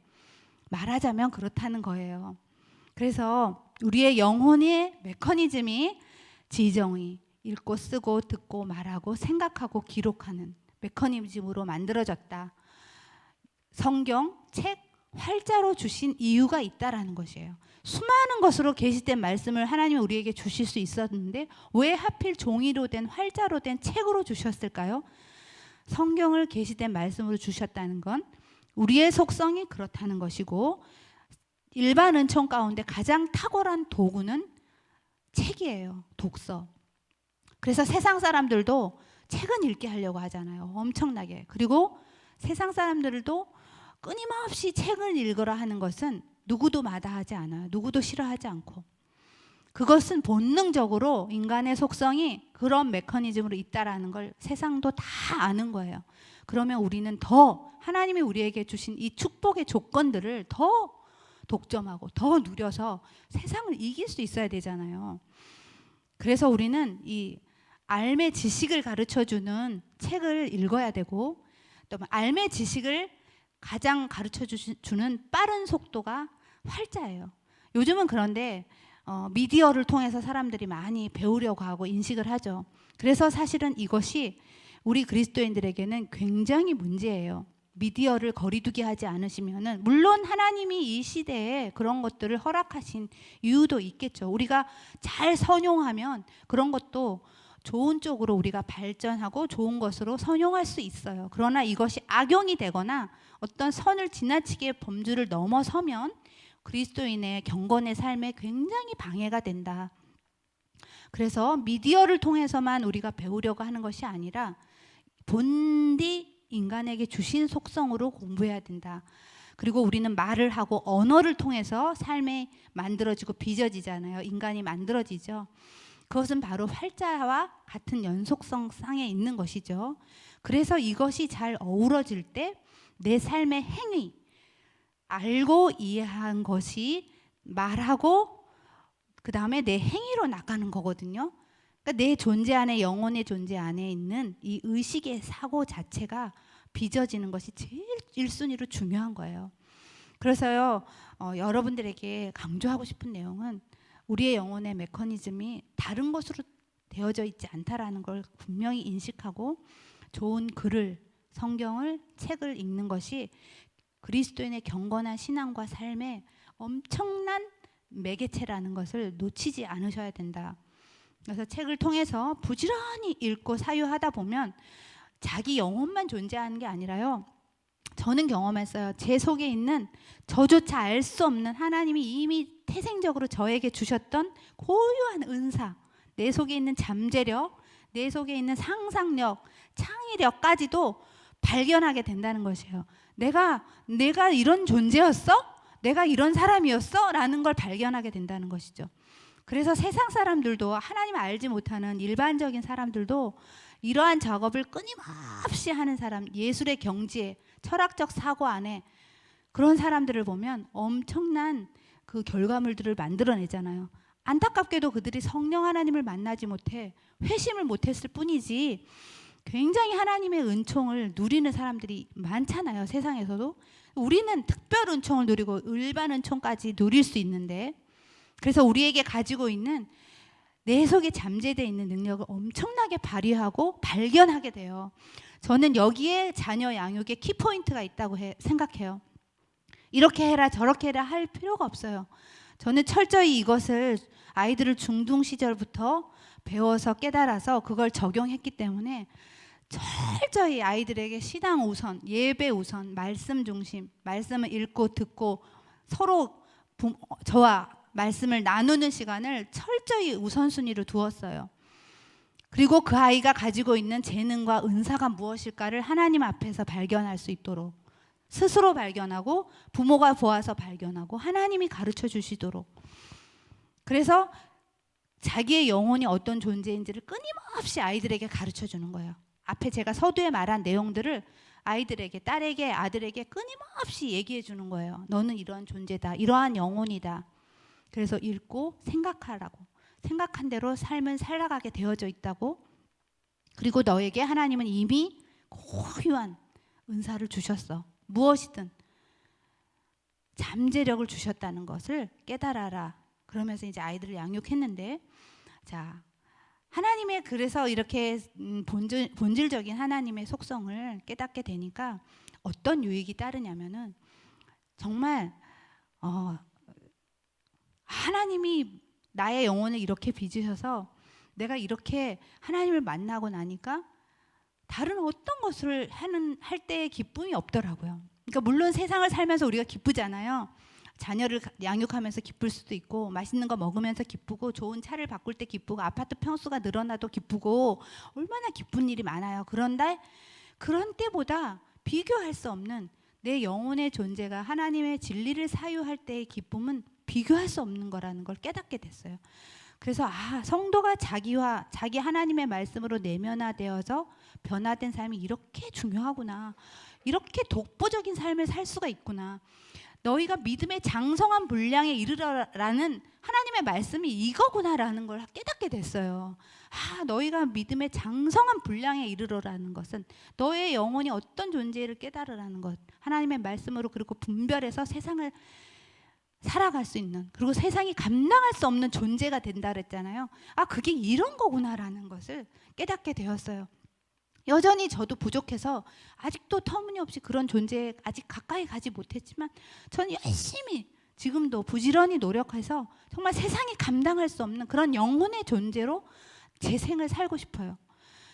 말하자면 그렇다는 거예요. 그래서 우리의 영혼의 메커니즘이 지정이 읽고 쓰고 듣고 말하고 생각하고 기록하는 메커니즘으로 만들어졌다. 성경, 책, 활자로 주신 이유가 있다라는 것이에요. 수많은 것으로 계시된 말씀을 하나님이 우리에게 주실 수 있었는데 왜 하필 종이로 된 활자로 된 책으로 주셨을까요? 성경을 계시된 말씀으로 주셨다는 건 우리의 속성이 그렇다는 것이고, 일반 은총 가운데 가장 탁월한 도구는 책이에요. 독서. 그래서 세상 사람들도 책은 읽게 하려고 하잖아요. 엄청나게. 그리고 세상 사람들도 끊임없이 책을 읽으라 하는 것은 누구도 마다하지 않아요. 누구도 싫어하지 않고. 그것은 본능적으로 인간의 속성이 그런 메커니즘으로 있다라는 걸 세상도 다 아는 거예요. 그러면 우리는 더 하나님이 우리에게 주신 이 축복의 조건들을 더 독점하고 더 누려서 세상을 이길 수 있어야 되잖아요. 그래서 우리는 이 알매 지식을 가르쳐주는 책을 읽어야 되고, 또 알매 지식을 가장 가르쳐주는 빠른 속도가 활자예요. 요즘은 그런데 미디어를 통해서 사람들이 많이 배우려고 하고 인식을 하죠. 그래서 사실은 이것이 우리 그리스도인들에게는 굉장히 문제예요. 미디어를 거리두기 하지 않으시면은, 물론 하나님이 이 시대에 그런 것들을 허락하신 이유도 있겠죠. 우리가 잘 선용하면 그런 것도 좋은 쪽으로 우리가 발전하고 좋은 것으로 선용할 수 있어요. 그러나 이것이 악용이 되거나 어떤 선을 지나치게 범주를 넘어서면 그리스도인의 경건의 삶에 굉장히 방해가 된다. 그래서 미디어를 통해서만 우리가 배우려고 하는 것이 아니라 본디 인간에게 주신 속성으로 공부해야 된다. 그리고 우리는 말을 하고 언어를 통해서 삶이 만들어지고 빚어지잖아요. 인간이 만들어지죠. 그것은 바로 활자와 같은 연속성 상에 있는 것이죠. 그래서 이것이 잘 어우러질 때 내 삶의 행위, 알고 이해한 것이 말하고 그 다음에 내 행위로 나가는 거거든요. 그러니까 내 존재 안에, 영혼의 존재 안에 있는 이 의식의 사고 자체가 빚어지는 것이 제일 1순위로 중요한 거예요. 그래서요, 여러분들에게 강조하고 싶은 내용은 우리의 영혼의 메커니즘이 다른 것으로 되어져 있지 않다라는 걸 분명히 인식하고 좋은 글을, 성경을, 책을 읽는 것이 그리스도인의 경건한 신앙과 삶에 엄청난 매개체라는 것을 놓치지 않으셔야 된다. 그래서 책을 통해서 부지런히 읽고 사유하다 보면 자기 영혼만 존재하는 게 아니라요, 저는 경험했어요. 제 속에 있는 저조차 알 수 없는 하나님이 이미 태생적으로 저에게 주셨던 고유한 은사, 내 속에 있는 잠재력, 내 속에 있는 상상력, 창의력까지도 발견하게 된다는 것이에요. 내가 이런 존재였어? 내가 이런 사람이었어? 라는 걸 발견하게 된다는 것이죠. 그래서 세상 사람들도, 하나님 알지 못하는 일반적인 사람들도 이러한 작업을 끊임없이 하는 사람, 예술의 경지에, 철학적 사고 안에 그런 사람들을 보면 엄청난 그 결과물들을 만들어내잖아요. 안타깝게도 그들이 성령 하나님을 만나지 못해 회심을 못했을 뿐이지 굉장히 하나님의 은총을 누리는 사람들이 많잖아요. 세상에서도. 우리는 특별 은총을 누리고 일반 은총까지 누릴 수 있는데, 그래서 우리에게 가지고 있는 내 속에 잠재되어 있는 능력을 엄청나게 발휘하고 발견하게 돼요. 저는 여기에 자녀 양육의 키포인트가 있다고 생각해요. 이렇게 해라 저렇게 해라 할 필요가 없어요. 저는 철저히 이것을 아이들을 중등 시절부터 배워서 깨달아서 그걸 적용했기 때문에 철저히 아이들에게 신앙 우선, 예배 우선, 말씀 중심, 말씀을 읽고 듣고 서로 저와 말씀을 나누는 시간을 철저히 우선순위로 두었어요. 그리고 그 아이가 가지고 있는 재능과 은사가 무엇일까를 하나님 앞에서 발견할 수 있도록, 스스로 발견하고 부모가 보아서 발견하고 하나님이 가르쳐 주시도록, 그래서 자기의 영혼이 어떤 존재인지를 끊임없이 아이들에게 가르쳐 주는 거예요. 앞에 제가 서두에 말한 내용들을 아이들에게, 딸에게, 아들에게 끊임없이 얘기해 주는 거예요. 너는 이러한 존재다, 이러한 영혼이다. 그래서 읽고 생각하라고, 생각한 대로 삶은 살아가게 되어져 있다고. 그리고 너에게 하나님은 이미 고유한 은사를 주셨어. 무엇이든 잠재력을 주셨다는 것을 깨달아라. 그러면서 이제 아이들을 양육했는데, 자, 하나님의 그래서 이렇게 본질적인 하나님의 속성을 깨닫게 되니까 어떤 유익이 따르냐면은 정말 하나님이 나의 영혼을 이렇게 빚으셔서 내가 이렇게 하나님을 만나고 나니까 다른 어떤 것을 할 때의 기쁨이 없더라고요. 그러니까 물론 세상을 살면서 우리가 기쁘잖아요. 자녀를 양육하면서 기쁠 수도 있고, 맛있는 거 먹으면서 기쁘고, 좋은 차를 바꿀 때 기쁘고, 아파트 평수가 늘어나도 기쁘고, 얼마나 기쁜 일이 많아요. 그런데 그런 때보다 비교할 수 없는 내 영혼의 존재가 하나님의 진리를 사유할 때의 기쁨은 비교할 수 없는 거라는 걸 깨닫게 됐어요. 그래서 성도가 자기 하나님의 말씀으로 내면화되어서 변화된 삶이 이렇게 중요하구나. 이렇게 독보적인 삶을 살 수가 있구나. 너희가 믿음의 장성한 분량에 이르러라는 하나님의 말씀이 이거구나라는 걸 깨닫게 됐어요. 너희가 믿음의 장성한 분량에 이르러라는 것은 너의 영혼이 어떤 존재를 깨달으라는 것. 하나님의 말씀으로 그리고 분별해서 세상을 살아갈 수 있는, 그리고 세상이 감당할 수 없는 존재가 된다 그랬잖아요. 그게 이런 거구나라는 것을 깨닫게 되었어요. 여전히 저도 부족해서 아직도 터무니없이 그런 존재에 아직 가까이 가지 못했지만, 저는 열심히 지금도 부지런히 노력해서 정말 세상이 감당할 수 없는 그런 영혼의 존재로 제 생을 살고 싶어요.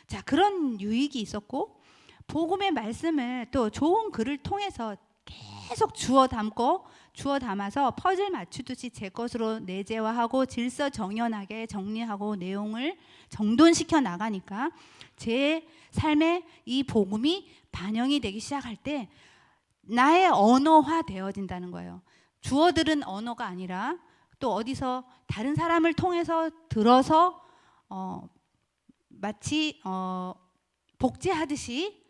자, 그런 유익이 있었고, 복음의 말씀을 또 좋은 글을 통해서 계속 주워 담아서 퍼즐 맞추듯이 제 것으로 내재화하고 질서 정연하게 정리하고 내용을 정돈시켜 나가니까 제 삶에 이 복음이 반영이 되기 시작할 때 나의 언어화 되어진다는 거예요. 주워 들은 언어가 아니라 또 어디서 다른 사람을 통해서 들어서 마치 복제하듯이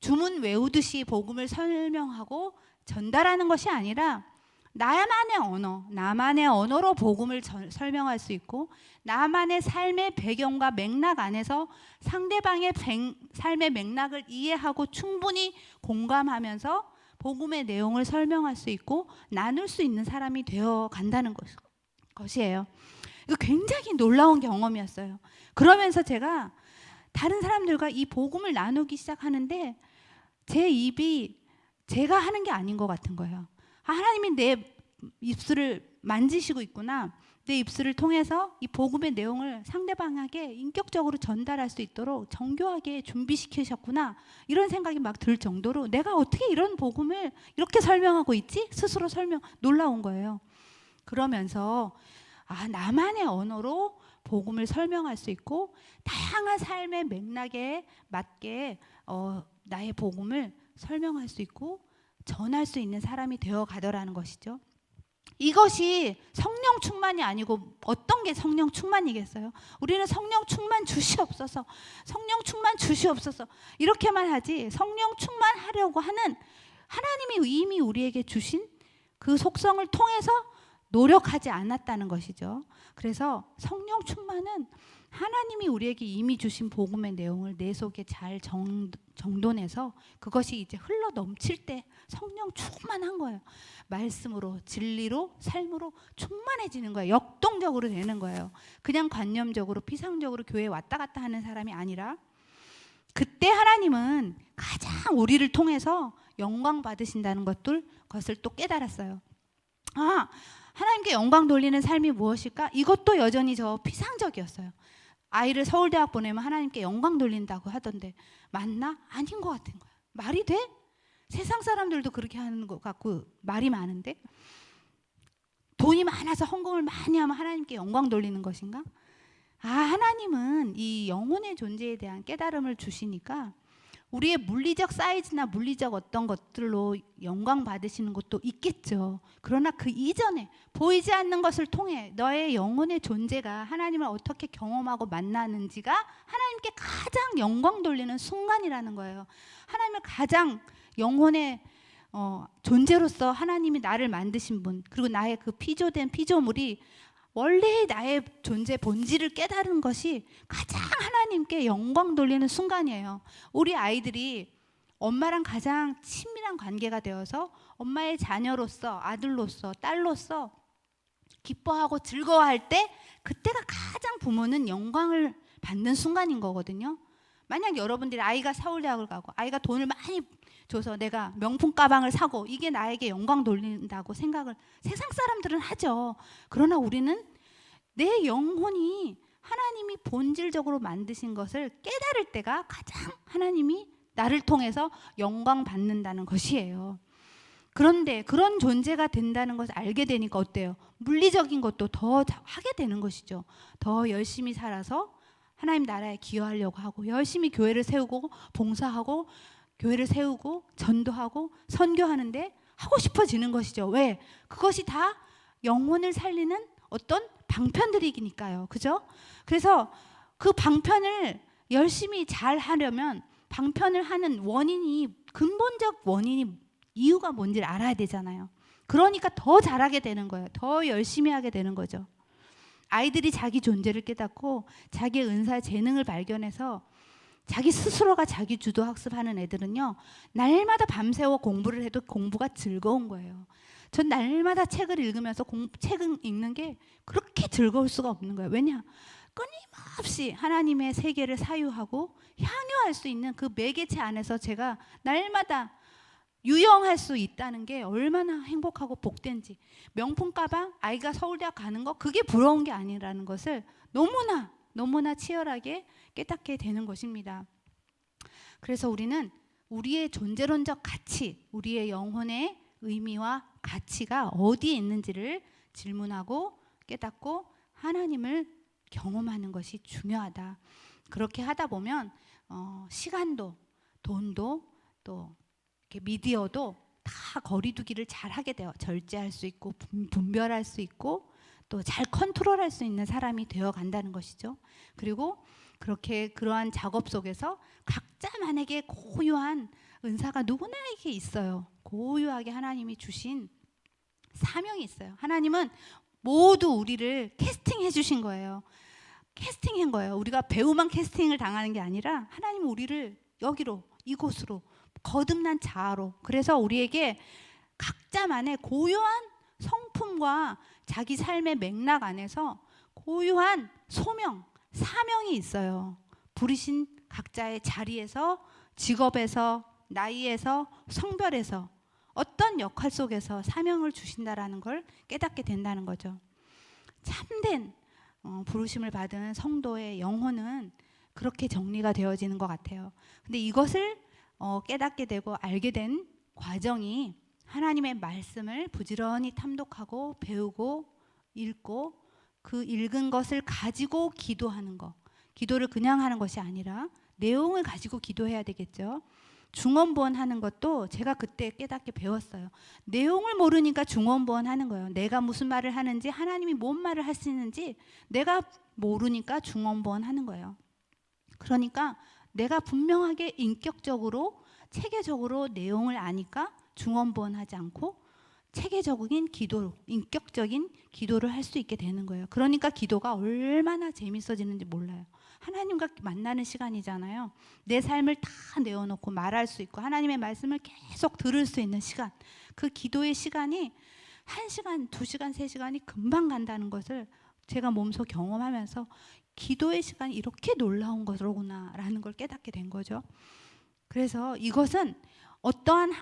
주문 외우듯이 복음을 설명하고 전달하는 것이 아니라 나만의 언어로 복음을 설명할 수 있고, 나만의 삶의 배경과 맥락 안에서 상대방의 삶의 맥락을 이해하고 충분히 공감하면서 복음의 내용을 설명할 수 있고 나눌 수 있는 사람이 되어 간다는 것이에요. 이거 굉장히 놀라운 경험이었어요. 그러면서 제가 다른 사람들과 이 복음을 나누기 시작하는데 제 입이 제가 하는 게 아닌 것 같은 거예요. 하나님이 내 입술을 만지시고 있구나. 내 입술을 통해서 이 복음의 내용을 상대방에게 인격적으로 전달할 수 있도록 정교하게 준비시키셨구나. 이런 생각이 막 들 정도로 내가 어떻게 이런 복음을 이렇게 설명하고 있지? 스스로 놀라운 거예요. 그러면서 나만의 언어로 복음을 설명할 수 있고 다양한 삶의 맥락에 맞게 나의 복음을 설명할 수 있고 전할 수 있는 사람이 되어 가더라는 것이죠. 이것이 성령 충만이 아니고 어떤 게 성령 충만이겠어요? 우리는 성령 충만 주시옵소서, 성령 충만 주시옵소서 이렇게만 하지, 성령 충만하려고 하는 하나님이 이미 우리에게 주신 그 속성을 통해서 노력하지 않았다는 것이죠. 그래서 성령 충만은 하나님이 우리에게 이미 주신 복음의 내용을 내 속에 잘 정돈해서 그것이 이제 흘러 넘칠 때 성령 충만한 거예요. 말씀으로, 진리로, 삶으로 충만해지는 거예요. 역동적으로 되는 거예요. 그냥 관념적으로, 피상적으로 교회에 왔다 갔다 하는 사람이 아니라, 그때 하나님은 가장 우리를 통해서 영광 받으신다는 것을 또 깨달았어요. 하나님께 영광 돌리는 삶이 무엇일까? 이것도 여전히 저 피상적이었어요. 아이를 서울대학 보내면 하나님께 영광 돌린다고 하던데 맞나? 아닌 것 같은 거야. 말이 돼? 세상 사람들도 그렇게 하는 것 같고 말이 많은데, 돈이 많아서 헌금을 많이 하면 하나님께 영광 돌리는 것인가? 하나님은 이 영혼의 존재에 대한 깨달음을 주시니까 우리의 물리적 사이즈나 물리적 어떤 것들로 영광 받으시는 것도 있겠죠. 그러나 그 이전에 보이지 않는 것을 통해 너의 영혼의 존재가 하나님을 어떻게 경험하고 만나는지가 하나님께 가장 영광 돌리는 순간이라는 거예요. 하나님을 가장 영혼의 존재로서 하나님이 나를 만드신 분, 그리고 나의 그 피조된 피조물이 원래 나의 존재 본질을 깨달은 것이 가장 하나님께 영광 돌리는 순간이에요. 우리 아이들이 엄마랑 가장 친밀한 관계가 되어서 엄마의 자녀로서, 아들로서, 딸로서 기뻐하고 즐거워할 때, 그때가 가장 부모는 영광을 받는 순간인 거거든요. 만약 여러분들이 아이가 서울대학을 가고 아이가 돈을 많이 줘서 내가 명품 가방을 사고 이게 나에게 영광 돌린다고 생각을 세상 사람들은 하죠. 그러나 우리는 내 영혼이 하나님이 본질적으로 만드신 것을 깨달을 때가 가장 하나님이 나를 통해서 영광 받는다는 것이에요. 그런데 그런 존재가 된다는 것을 알게 되니까 어때요? 물리적인 것도 더 하게 되는 것이죠. 더 열심히 살아서 하나님 나라에 기여하려고 하고, 열심히 교회를 세우고 봉사하고, 교회를 세우고 전도하고 선교하는데 하고 싶어지는 것이죠. 왜? 그것이 다 영혼을 살리는 어떤 방편들이니까요. 그죠? 그래서 그 방편을 열심히 잘 하려면 방편을 하는 원인이, 근본적 원인이, 이유가 뭔지를 알아야 되잖아요. 그러니까 더 잘하게 되는 거예요. 더 열심히 하게 되는 거죠. 아이들이 자기 존재를 깨닫고 자기의 은사, 재능을 발견해서 자기 스스로가 자기 주도 학습하는 애들은요, 날마다 밤새워 공부를 해도 공부가 즐거운 거예요. 전 날마다 책을 읽으면서 책을 읽는 게 그렇게 즐거울 수가 없는 거예요. 왜냐? 끊임없이 하나님의 세계를 사유하고 향유할 수 있는 그 매개체 안에서 제가 날마다 유영할 수 있다는 게 얼마나 행복하고 복된지. 명품 가방, 아이가 서울대학 가는 거, 그게 부러운 게 아니라는 것을 너무나 치열하게 깨닫게 되는 것입니다. 그래서 우리는 우리의 존재론적 가치, 우리의 영혼의 의미와 가치가 어디에 있는지를 질문하고 깨닫고 하나님을 경험하는 것이 중요하다. 그렇게 하다 보면 시간도, 돈도, 또 이렇게 미디어도 다 거리두기를 잘 하게 돼요. 절제할 수 있고 분별할 수 있고 또 잘 컨트롤할 수 있는 사람이 되어 간다는 것이죠. 그리고 그렇게 그러한 작업 속에서 각자만에게 고유한 은사가 누구나에게 있어요. 고유하게 하나님이 주신 사명이 있어요. 하나님은 모두 우리를 캐스팅해 주신 거예요. 캐스팅한 거예요. 우리가 배우만 캐스팅을 당하는 게 아니라 하나님은 우리를 여기로, 이곳으로, 거듭난 자아로, 그래서 우리에게 각자만의 고유한 성품과 자기 삶의 맥락 안에서 고유한 소명, 사명이 있어요. 부르신 각자의 자리에서, 직업에서, 나이에서, 성별에서 어떤 역할 속에서 사명을 주신다라는 걸 깨닫게 된다는 거죠. 참된 부르심을 받은 성도의 영혼은 그렇게 정리가 되어지는 것 같아요. 근데 이것을 깨닫게 되고 알게 된 과정이 하나님의 말씀을 부지런히 탐독하고 배우고 읽고 그 읽은 것을 가지고 기도하는 것. 기도를 그냥 하는 것이 아니라 내용을 가지고 기도해야 되겠죠. 중언부언 하는 것도 제가 그때 깨닫게 배웠어요. 내용을 모르니까 중언부언 하는 거예요. 내가 무슨 말을 하는지, 하나님이 뭔 말을 하시는지 내가 모르니까 중언부언 하는 거예요. 그러니까 내가 분명하게 인격적으로 체계적으로 내용을 아니까 중언부언하지 않고 체계적인 기도, 인격적인 기도를 할 수 있게 되는 거예요. 그러니까 기도가 얼마나 재밌어지는지 몰라요. 하나님과 만나는 시간이잖아요. 내 삶을 다 내어놓고 말할 수 있고 하나님의 말씀을 계속 들을 수 있는 시간, 그 기도의 시간이 1시간, 2시간, 3시간이 금방 간다는 것을 제가 몸소 경험하면서 기도의 시간이 이렇게 놀라운 거구나라는 걸 깨닫게 된 거죠. 그래서 이것은 어떠한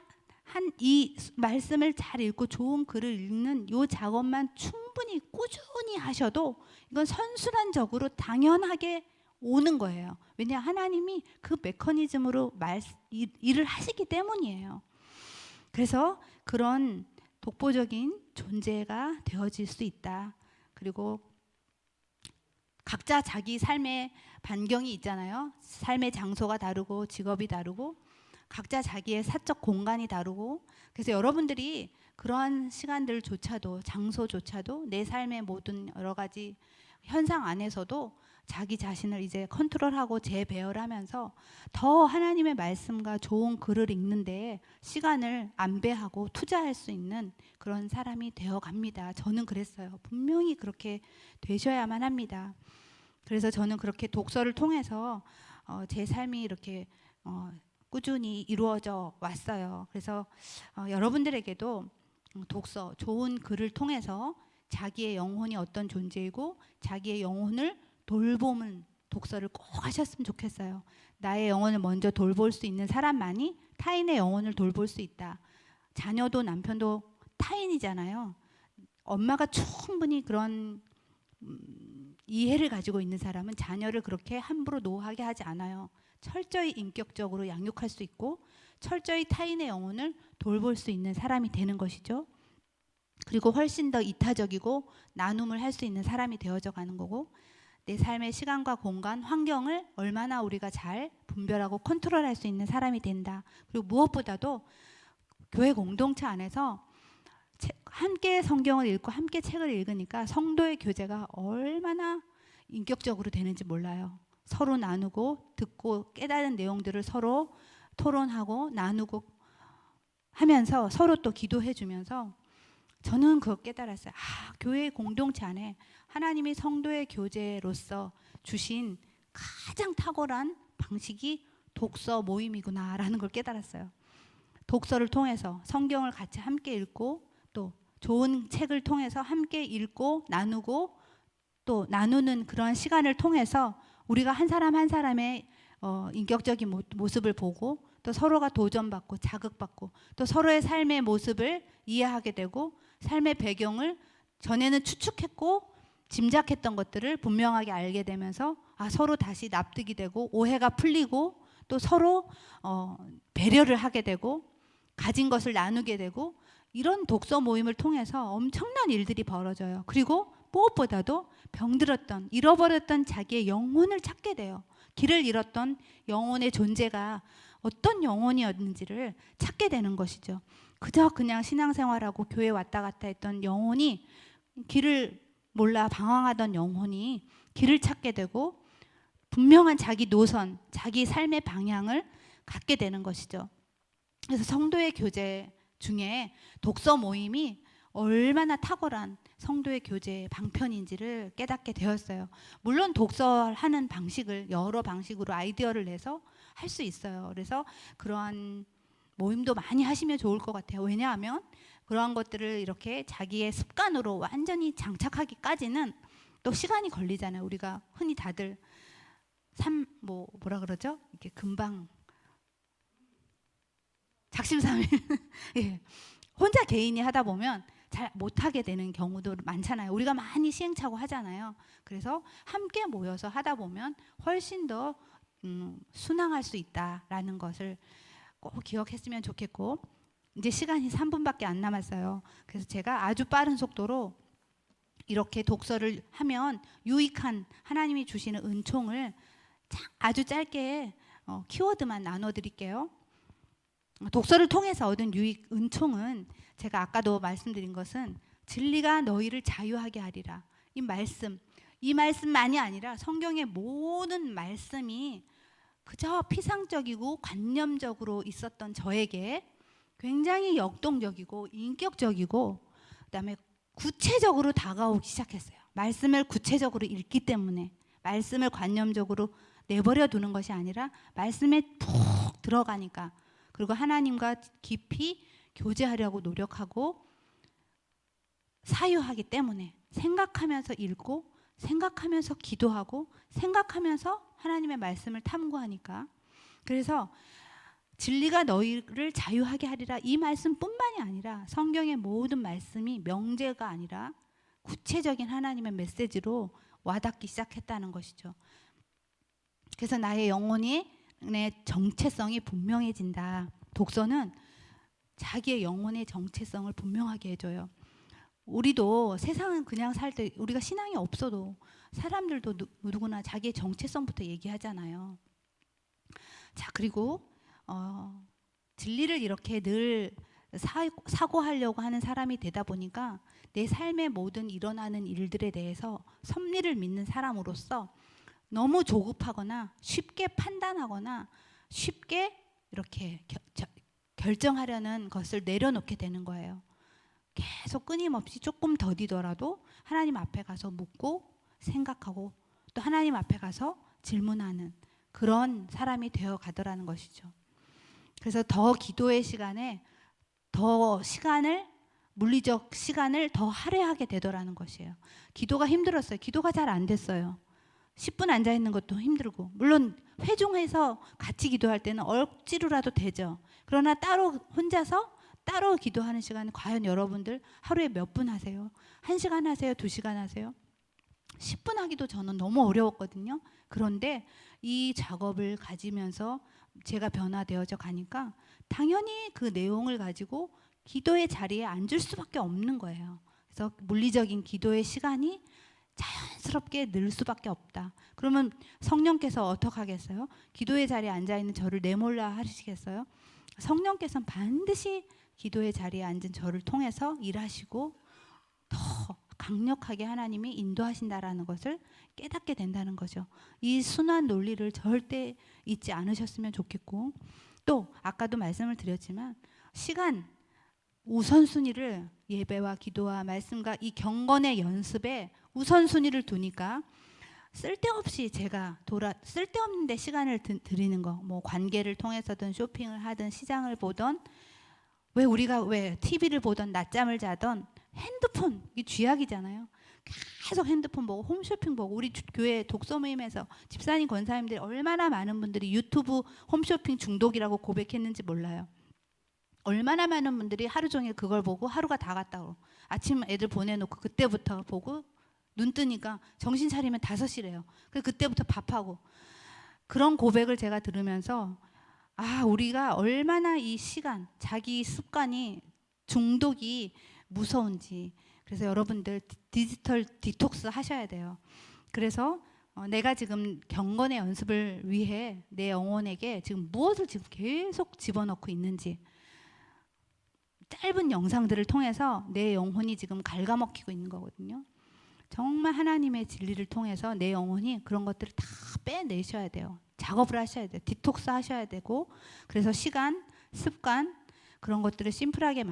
이 말씀을 잘 읽고 좋은 글을 읽는 이 작업만 충분히 꾸준히 하셔도 이건 선순환적으로 당연하게 오는 거예요. 왜냐, 하나님이 그 메커니즘으로 일을 하시기 때문이에요. 그래서 그런 독보적인 존재가 되어질 수 있다. 그리고 각자 자기 삶의 반경이 있잖아요. 삶의 장소가 다르고 직업이 다르고 각자 자기의 사적 공간이 다르고, 그래서 여러분들이 그러한 시간들조차도, 장소조차도 내 삶의 모든 여러 가지 현상 안에서도 자기 자신을 이제 컨트롤하고 재배열하면서 더 하나님의 말씀과 좋은 글을 읽는데 시간을 안배하고 투자할 수 있는 그런 사람이 되어 갑니다. 저는 그랬어요. 분명히 그렇게 되셔야만 합니다. 그래서 저는 그렇게 독서를 통해서 제 삶이 이렇게 꾸준히 이루어져 왔어요. 그래서 여러분들에게도 독서, 좋은 글을 통해서 자기의 영혼이 어떤 존재이고 자기의 영혼을 돌보는 독서를 꼭 하셨으면 좋겠어요. 나의 영혼을 먼저 돌볼 수 있는 사람만이 타인의 영혼을 돌볼 수 있다. 자녀도 남편도 타인이잖아요. 엄마가 충분히 그런 이해를 가지고 있는 사람은 자녀를 그렇게 함부로 노하게 하지 않아요. 철저히 인격적으로 양육할 수 있고 철저히 타인의 영혼을 돌볼 수 있는 사람이 되는 것이죠. 그리고 훨씬 더 이타적이고 나눔을 할 수 있는 사람이 되어져 가는 거고, 내 삶의 시간과 공간, 환경을 얼마나 우리가 잘 분별하고 컨트롤할 수 있는 사람이 된다. 그리고 무엇보다도 교회 공동체 안에서 함께 성경을 읽고 함께 책을 읽으니까 성도의 교제가 얼마나 인격적으로 되는지 몰라요. 서로 나누고 듣고 깨달은 내용들을 서로 토론하고 나누고 하면서 서로 또 기도해 주면서 저는 그거 깨달았어요. 교회 공동체 안에 하나님이 성도의 교제로서 주신 가장 탁월한 방식이 독서 모임이구나라는 걸 깨달았어요. 독서를 통해서 성경을 같이 함께 읽고 또 좋은 책을 통해서 함께 읽고 나누고 또 나누는 그런 시간을 통해서 우리가 한 사람 한 사람의 인격적인 모습을 보고 또 서로가 도전받고 자극받고 또 서로의 삶의 모습을 이해하게 되고 삶의 배경을 전에는 추측했고 짐작했던 것들을 분명하게 알게 되면서 서로 다시 납득이 되고 오해가 풀리고 또 서로 배려를 하게 되고 가진 것을 나누게 되고 이런 독서 모임을 통해서 엄청난 일들이 벌어져요. 그리고 무엇보다도 병들었던 잃어버렸던 자기의 영혼을 찾게 돼요. 길을 잃었던 영혼의 존재가 어떤 영혼이었는지를 찾게 되는 것이죠. 그저 그냥 신앙생활하고 교회 왔다 갔다 했던 영혼이 길을 몰라 방황하던 영혼이 길을 찾게 되고 분명한 자기 노선, 자기 삶의 방향을 갖게 되는 것이죠. 그래서 성도의 교제 중에 독서 모임이 얼마나 탁월한 성도의 교제의 방편인지를 깨닫게 되었어요. 물론 독서하는 방식을 여러 방식으로 아이디어를 내서 할 수 있어요. 그래서 그러한 모임도 많이 하시면 좋을 것 같아요. 왜냐하면 그러한 것들을 이렇게 자기의 습관으로 완전히 장착하기까지는 또 시간이 걸리잖아요. 우리가 흔히 다들 뭐라 그러죠? 이렇게 금방 작심삼일 예. 혼자 개인이 하다 보면 잘 못하게 되는 경우도 많잖아요. 우리가 많이 시행착오 하잖아요. 그래서 함께 모여서 하다 보면 훨씬 더 순항할 수 있다라는 것을 꼭 기억했으면 좋겠고, 이제 시간이 3분밖에 안 남았어요. 그래서 제가 아주 빠른 속도로 이렇게 독서를 하면 유익한 하나님이 주시는 은총을 아주 짧게 키워드만 나눠드릴게요. 독서를 통해서 얻은 유익 은총은 제가 아까도 말씀드린 것은 진리가 너희를 자유하게 하리라. 이 말씀만이 아니라 성경의 모든 말씀이 그저 피상적이고 관념적으로 있었던 저에게 굉장히 역동적이고 인격적이고 그다음에 구체적으로 다가오기 시작했어요. 말씀을 구체적으로 읽기 때문에 말씀을 관념적으로 내버려 두는 것이 아니라 말씀에 푹 들어가니까, 그리고 하나님과 깊이 교제하려고 노력하고 사유하기 때문에 생각하면서 읽고 생각하면서 기도하고 생각하면서 하나님의 말씀을 탐구하니까, 그래서 진리가 너희를 자유하게 하리라 이 말씀뿐만이 아니라 성경의 모든 말씀이 명제가 아니라 구체적인 하나님의 메시지로 와닿기 시작했다는 것이죠. 그래서 나의 영혼의 정체성이 분명해진다. 독서는 자기의 영혼의 정체성을 분명하게 해줘요. 우리도 세상은 그냥 살 때 우리가 신앙이 없어도 사람들도 누구나 자기의 정체성부터 얘기하잖아요. 자, 그리고 진리를 이렇게 늘 사고하려고 하는 사람이 되다 보니까 내 삶의 모든 일어나는 일들에 대해서 섭리를 믿는 사람으로서 너무 조급하거나 쉽게 판단하거나 쉽게 이렇게 결정하려는 것을 내려놓게 되는 거예요. 계속 끊임없이 조금 더디더라도 하나님 앞에 가서 묻고 생각하고 또 하나님 앞에 가서 질문하는 그런 사람이 되어 가더라는 것이죠. 그래서 더 기도의 시간에 더 시간을 물리적 시간을 더 할애하게 되더라는 것이에요. 기도가 힘들었어요. 기도가 잘 안 됐어요. 10분 앉아 있는 것도 힘들고, 물론 회중해서 같이 기도할 때는 억지로라도 되죠. 그러나 따로 혼자서 따로 기도하는 시간은 과연 여러분들 하루에 몇 분 하세요? 1시간 하세요? 2시간 하세요? 10분 하기도 저는 너무 어려웠거든요. 그런데 이 작업을 가지면서 제가 변화되어져 가니까 당연히 그 내용을 가지고 기도의 자리에 앉을 수밖에 없는 거예요. 그래서 물리적인 기도의 시간이 자연스럽게 늘 수밖에 없다. 그러면 성령께서 어떻게 하겠어요? 기도의 자리에 앉아 있는 저를 내몰라 하시겠어요? 성령께서는 반드시 기도의 자리에 앉은 저를 통해서 일하시고 더 강력하게 하나님이 인도하신다라는 것을 깨닫게 된다는 거죠. 이 순환 논리를 절대 잊지 않으셨으면 좋겠고, 또 아까도 말씀을 드렸지만 시간 우선순위를 예배와 기도와 말씀과 이 경건의 연습에 우선순위를 두니까 쓸데없이 제가 쓸데없는데 시간을 들이는 거, 뭐 관계를 통해서든 쇼핑을 하든 시장을 보던 왜 우리가 왜 TV를 보던 낮잠을 자던 핸드폰, 이게 쥐약이잖아요. 계속 핸드폰 보고 홈쇼핑 보고, 우리 교회 독서 모임에서 집사님 권사님들이 얼마나 많은 분들이 유튜브 홈쇼핑 중독이라고 고백했는지 몰라요. 얼마나 많은 분들이 하루 종일 그걸 보고 하루가 다 갔다고, 아침 애들 보내놓고 그때부터 보고 눈 뜨니까 정신 차리면 5시래요. 그때부터 밥하고, 그런 고백을 제가 들으면서 우리가 얼마나 이 시간, 자기 습관이 중독이 무서운지. 그래서 여러분들 디지털 디톡스 하셔야 돼요. 그래서 내가 지금 경건의 연습을 위해 내 영혼에게 지금 무엇을 지금 계속 집어넣고 있는지, 짧은 영상들을 통해서 내 영혼이 지금 갉아먹히고 있는 거거든요. 정말 하나님의 진리를 통해서 내 영혼이 그런 것들을 다 빼내셔야 돼요. 작업을 하셔야 돼요. 디톡스 하셔야 되고, 그래서 시간, 습관 그런 것들을 심플하게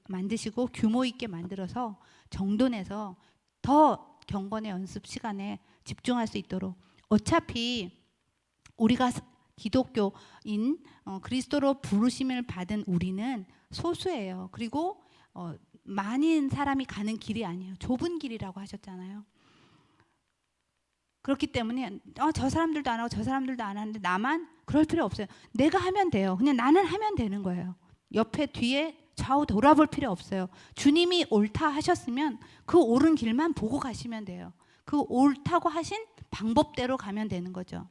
만드시고 규모 있게 만들어서 정돈해서 더 경건의 연습 시간에 집중할 수 있도록. 어차피 우리가 기독교인 그리스도로 부르심을 받은 우리는 소수예요. 그리고 많은 사람이 가는 길이 아니에요. 좁은 길이라고 하셨잖아요. 그렇기 때문에 저 사람들도 안 하고 저 사람들도 안 하는데 나만 그럴 필요 없어요. 내가 하면 돼요. 그냥 나는 하면 되는 거예요. 옆에 뒤에 좌우 돌아볼 필요 없어요. 주님이 옳다 하셨으면 그 옳은 길만 보고 가시면 돼요. 그 옳다고 하신 방법대로 가면 되는 거죠.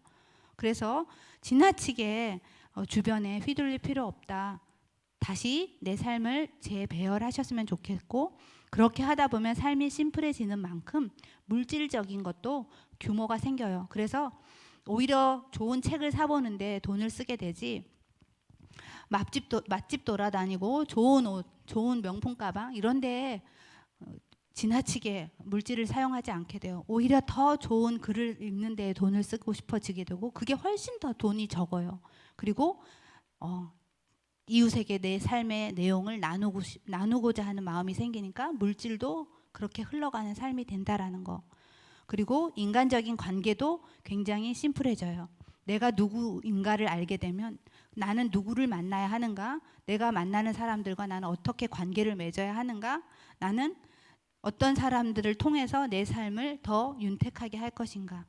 그래서 지나치게 주변에 휘둘릴 필요 없다. 다시 내 삶을 재배열하셨으면 좋겠고, 그렇게 하다 보면 삶이 심플해지는 만큼 물질적인 것도 규모가 생겨요. 그래서 오히려 좋은 책을 사보는데 돈을 쓰게 되지, 맛집 돌아다니고 좋은 옷, 좋은 명품 가방 이런 데에 지나치게 물질을 사용하지 않게 돼요. 오히려 더 좋은 글을 읽는 데에 돈을 쓰고 싶어지게 되고, 그게 훨씬 더 돈이 적어요. 그리고 이웃에게 내 삶의 내용을 나누고자 하는 마음이 생기니까 물질도 그렇게 흘러가는 삶이 된다라는 거. 그리고 인간적인 관계도 굉장히 심플해져요. 내가 누구인가를 알게 되면 나는 누구를 만나야 하는가, 내가 만나는 사람들과 나는 어떻게 관계를 맺어야 하는가, 나는 어떤 사람들을 통해서 내 삶을 더 윤택하게 할 것인가,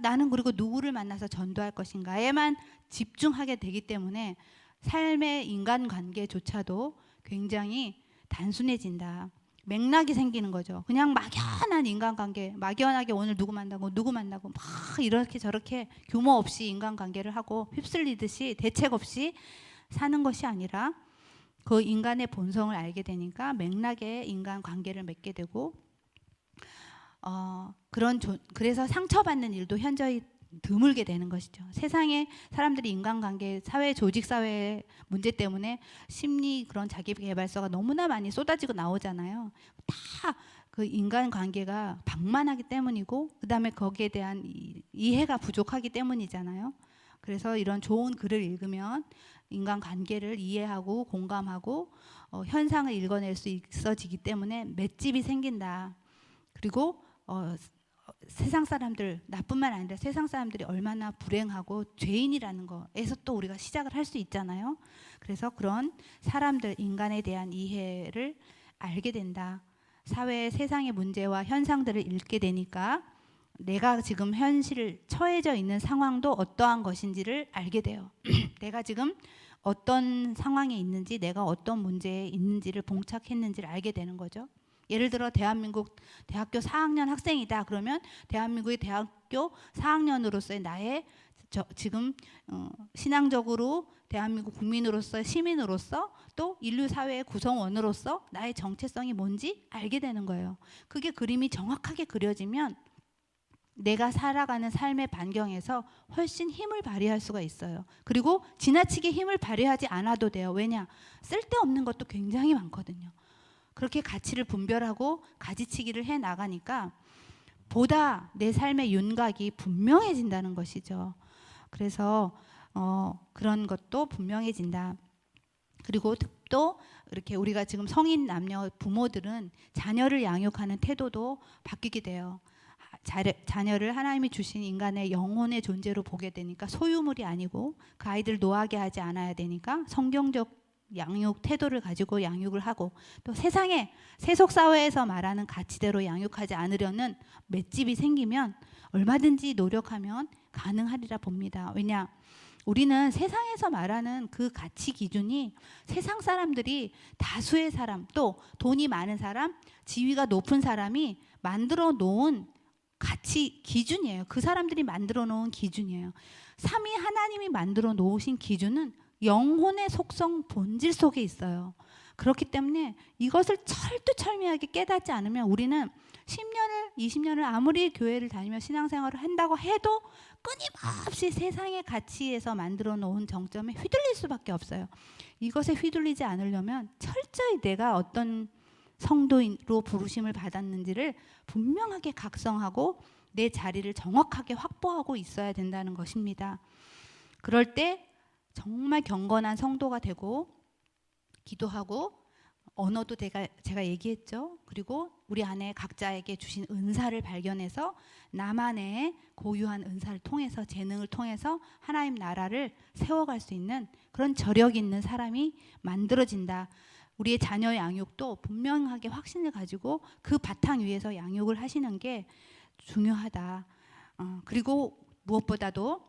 나는 그리고 누구를 만나서 전도할 것인가에만 집중하게 되기 때문에 삶의 인간관계조차도 굉장히 단순해진다. 맥락이 생기는 거죠. 그냥 막연한 인간관계, 막연하게 오늘 누구 만나고 막 이렇게 저렇게 규모 없이 인간관계를 하고 휩쓸리듯이 대책 없이 사는 것이 아니라, 그 인간의 본성을 알게 되니까 맥락의 인간관계를 맺게 되고, 그래서 상처받는 일도 현저히 드물게 되는 것이죠. 세상에 사람들이 인간관계, 사회, 조직사회 문제 때문에 심리 그런 자기개발서가 너무나 많이 쏟아지고 나오잖아요. 다 그 인간 관계가 방만하기 때문이고 그다음에 거기에 대한 이해가 부족하기 때문이잖아요. 그래서 이런 좋은 글을 읽으면 인간 관계를 이해하고 공감하고 현상을 읽어낼 수 있어지기 때문에 맷집이 생긴다. 그리고 세상 사람들, 나뿐만 아니라 세상 사람들이 얼마나 불행하고 죄인이라는 거에서 또 우리가 시작을 할 수 있잖아요. 그래서 그런 사람들, 인간에 대한 이해를 알게 된다. 사회의 세상의 문제와 현상들을 읽게 되니까 내가 지금 현실 처해져 있는 상황도 어떠한 것인지를 알게 돼요. 내가 지금 어떤 상황에 있는지, 내가 어떤 문제에 있는지를 봉착했는지를 알게 되는 거죠. 예를 들어 대한민국 대학교 4학년 학생이다 그러면 대한민국의 대학교 4학년으로서의 나의 지금 신앙적으로 대한민국 국민으로서 시민으로서 또 인류 사회의 구성원으로서 나의 정체성이 뭔지 알게 되는 거예요. 그게 그림이 정확하게 그려지면 내가 살아가는 삶의 반경에서 훨씬 힘을 발휘할 수가 있어요. 그리고 지나치게 힘을 발휘하지 않아도 돼요. 왜냐? 쓸데없는 것도 굉장히 많거든요. 그렇게 가치를 분별하고 가지치기를 해 나가니까 보다 내 삶의 윤곽이 분명해진다는 것이죠. 그래서 그런 것도 분명해진다. 그리고 또 이렇게 우리가 지금 성인 남녀 부모들은 자녀를 양육하는 태도도 바뀌게 돼요. 자녀를 하나님이 주신 인간의 영혼의 존재로 보게 되니까 소유물이 아니고 그 아이들 노하게 하지 않아야 되니까 성경적 양육 태도를 가지고 양육을 하고 또 세상에 세속 사회에서 말하는 가치대로 양육하지 않으려는 맷집이 생기면 얼마든지 노력하면 가능하리라 봅니다. 왜냐? 우리는 세상에서 말하는 그 가치 기준이 세상 사람들이 다수의 사람 또 돈이 많은 사람, 지위가 높은 사람이 만들어 놓은 가치 기준이에요. 그 사람들이 만들어 놓은 기준이에요. 삼위 하나님이 만들어 놓으신 기준은 영혼의 속성 본질 속에 있어요. 그렇기 때문에 이것을 철두철미하게 깨닫지 않으면 우리는 10년을 20년을 아무리 교회를 다니며 신앙생활을 한다고 해도 끊임없이 세상의 가치에서 만들어 놓은 정점에 휘둘릴 수밖에 없어요. 이것에 휘둘리지 않으려면 철저히 내가 어떤 성도로 부르심을 받았는지를 분명하게 각성하고 내 자리를 정확하게 확보하고 있어야 된다는 것입니다. 그럴 때 정말 경건한 성도가 되고 기도하고 언어도 제가 얘기했죠. 그리고 우리 안에 각자에게 주신 은사를 발견해서 나만의 고유한 은사를 통해서 재능을 통해서 하나님 나라를 세워갈 수 있는 그런 저력 있는 사람이 만들어진다. 우리의 자녀 양육도 분명하게 확신을 가지고 그 바탕 위에서 양육을 하시는 게 중요하다. 그리고 무엇보다도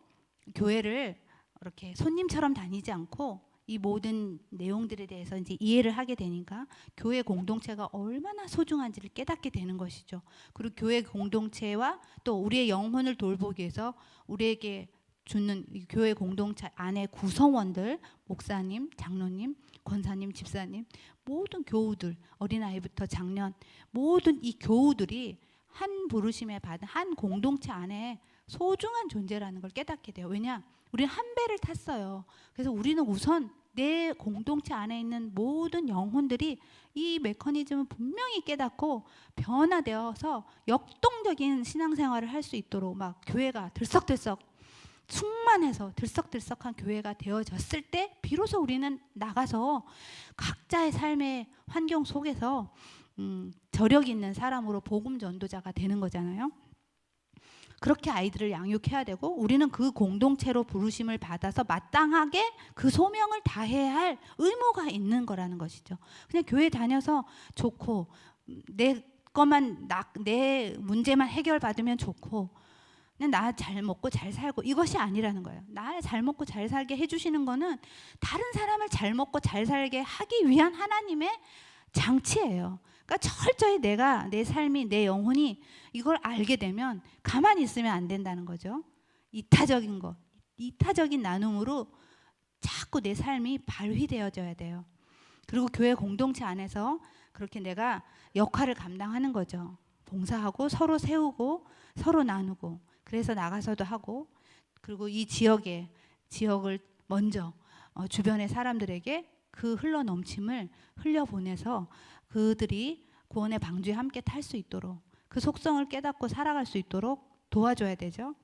교회를 이렇게 손님처럼 다니지 않고 이 모든 내용들에 대해서 이제 이해를 하게 되니까 교회 공동체가 얼마나 소중한지를 깨닫게 되는 것이죠. 그리고 교회 공동체와 또 우리의 영혼을 돌보기 위해서 우리에게 주는 이 교회 공동체 안에 구성원들, 목사님, 장로님, 권사님, 집사님, 모든 교우들, 어린아이부터 장년, 모든 이 교우들이 한 부르심에 받은 한 공동체 안에 소중한 존재라는 걸 깨닫게 돼요. 왜냐? 우리는 한 배를 탔어요. 그래서 우리는 우선 내 공동체 안에 있는 모든 영혼들이 이 메커니즘을 분명히 깨닫고 변화되어서 역동적인 신앙생활을 할 수 있도록 막 교회가 들썩들썩 충만해서 들썩들썩한 교회가 되어졌을 때 비로소 우리는 나가서 각자의 삶의 환경 속에서 저력 있는 사람으로 복음 전도자가 되는 거잖아요. 그렇게 아이들을 양육해야 되고 우리는 그 공동체로 부르심을 받아서 마땅하게 그 소명을 다해야 할 의무가 있는 거라는 것이죠. 그냥 교회 다녀서 좋고 내 문제만 해결받으면 좋고 그냥 나 잘 먹고 잘 살고 이것이 아니라는 거예요. 나 잘 먹고 잘 살게 해주시는 거는 다른 사람을 잘 먹고 잘 살게 하기 위한 하나님의 장치예요. 그러니까 철저히 내가 내 삶이 내 영혼이 이걸 알게 되면 가만히 있으면 안 된다는 거죠. 이타적인 것, 이타적인 나눔으로 자꾸 내 삶이 발휘되어져야 돼요. 그리고 교회 공동체 안에서 그렇게 내가 역할을 감당하는 거죠. 봉사하고 서로 세우고 서로 나누고 그래서 나가서도 하고 그리고 이 지역을 먼저 주변의 사람들에게 그 흘러넘침을 흘려보내서 그들이 구원의 방주에 함께 탈 수 있도록 그 속성을 깨닫고 살아갈 수 있도록 도와줘야 되죠.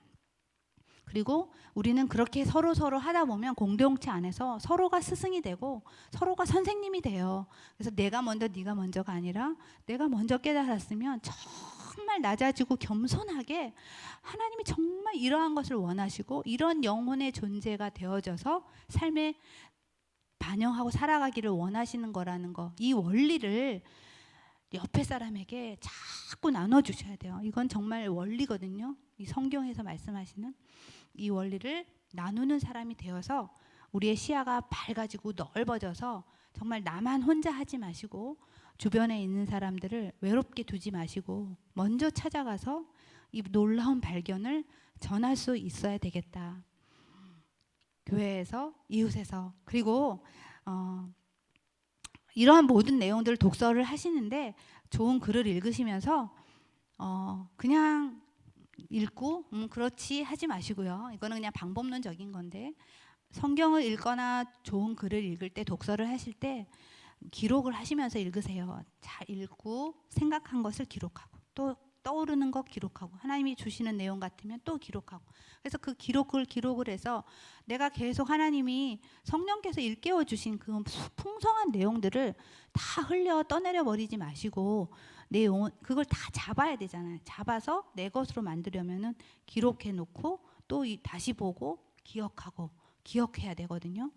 그리고 우리는 그렇게 서로 하다 보면 공동체 안에서 서로가 스승이 되고 서로가 선생님이 돼요. 그래서 내가 먼저 네가 먼저가 아니라 내가 먼저 깨달았으면 정말 낮아지고 겸손하게 하나님이 정말 이러한 것을 원하시고 이런 영혼의 존재가 되어져서 삶에 반영하고 살아가기를 원하시는 거라는 거, 이 원리를 옆에 사람에게 자꾸 나눠주셔야 돼요. 이건 정말 원리거든요. 이 성경에서 말씀하시는 이 원리를 나누는 사람이 되어서 우리의 시야가 밝아지고 넓어져서 정말 나만 혼자 하지 마시고 주변에 있는 사람들을 외롭게 두지 마시고 먼저 찾아가서 이 놀라운 발견을 전할 수 있어야 되겠다. 교회에서, 이웃에서, 그리고 이러한 모든 내용들을 독서를 하시는데 좋은 글을 읽으시면서 그냥 읽고 그렇지 하지 마시고요. 이거는 그냥 방법론적인 건데 성경을 읽거나 좋은 글을 읽을 때 독서를 하실 때 기록을 하시면서 읽으세요. 잘 읽고 생각한 것을 기록하고 또 떠오르는 것 기록하고 하나님이 주시는 내용 같으면 또 기록하고 그래서 그 기록을 해서 내가 계속 하나님이 성령께서 일깨워 주신 그 풍성한 내용들을 다 흘려 떠내려 버리지 마시고 내용 그걸 다 잡아야 되잖아요. 잡아서 내 것으로 만들려면은 기록해 놓고 또 다시 보고 기억하고 기억해야 되거든요.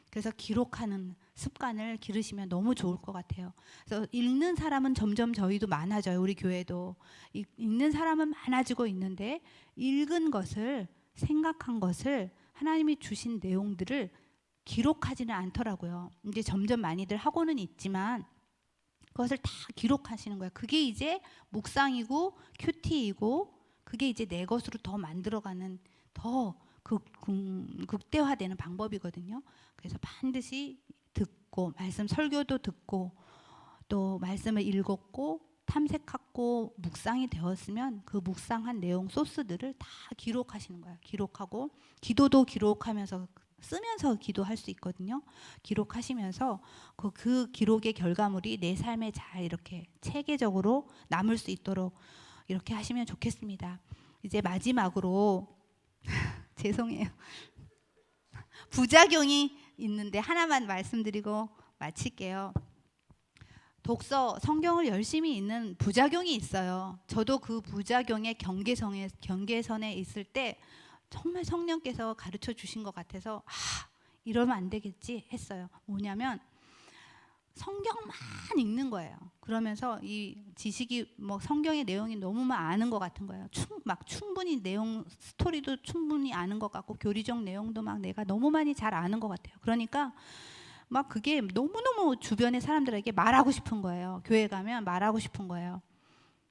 그래서 기록하는 습관을 기르시면 너무 좋을 것 같아요. 그래서 읽는 사람은 점점 저희도 많아져요. 우리 교회도 읽는 사람은 많아지고 있는데 읽은 것을 생각한 것을 하나님이 주신 내용들을 기록하지는 않더라고요. 이제 점점 많이들 하고는 있지만 그것을 다 기록하시는 거예요. 그게 이제 묵상이고 큐티이고 그게 이제 내 것으로 더 만들어가는 더 극대화되는 방법이거든요. 그래서 반드시 듣고 말씀 설교도 듣고 또 말씀을 읽었고 탐색하고 묵상이 되었으면 그 묵상한 내용 소스들을 다 기록하시는 거예요. 기록하고 기도도 기록하면서 쓰면서 기도할 수 있거든요. 기록하시면서 그 기록의 결과물이 내 삶에 잘 이렇게 체계적으로 남을 수 있도록 이렇게 하시면 좋겠습니다. 이제 마지막으로 죄송해요. 부작용이 있는데 하나만 말씀드리고 마칠게요. 독서, 성경을 열심히 읽는 부작용이 있어요. 저도 그 부작용의 경계선에 있을 때 정말 성령께서 가르쳐 주신 것 같아서 이러면 안 되겠지 했어요. 뭐냐면 성경만 읽는 거예요. 그러면서 이 지식이 뭐 성경의 내용이 너무만 아는 것 같은 거예요. 충분히 내용 스토리도 충분히 아는 것 같고 교리적 내용도 막 내가 너무 많이 잘 아는 것 같아요. 그러니까 막 그게 너무너무 주변의 사람들에게 말하고 싶은 거예요. 교회 가면 말하고 싶은 거예요.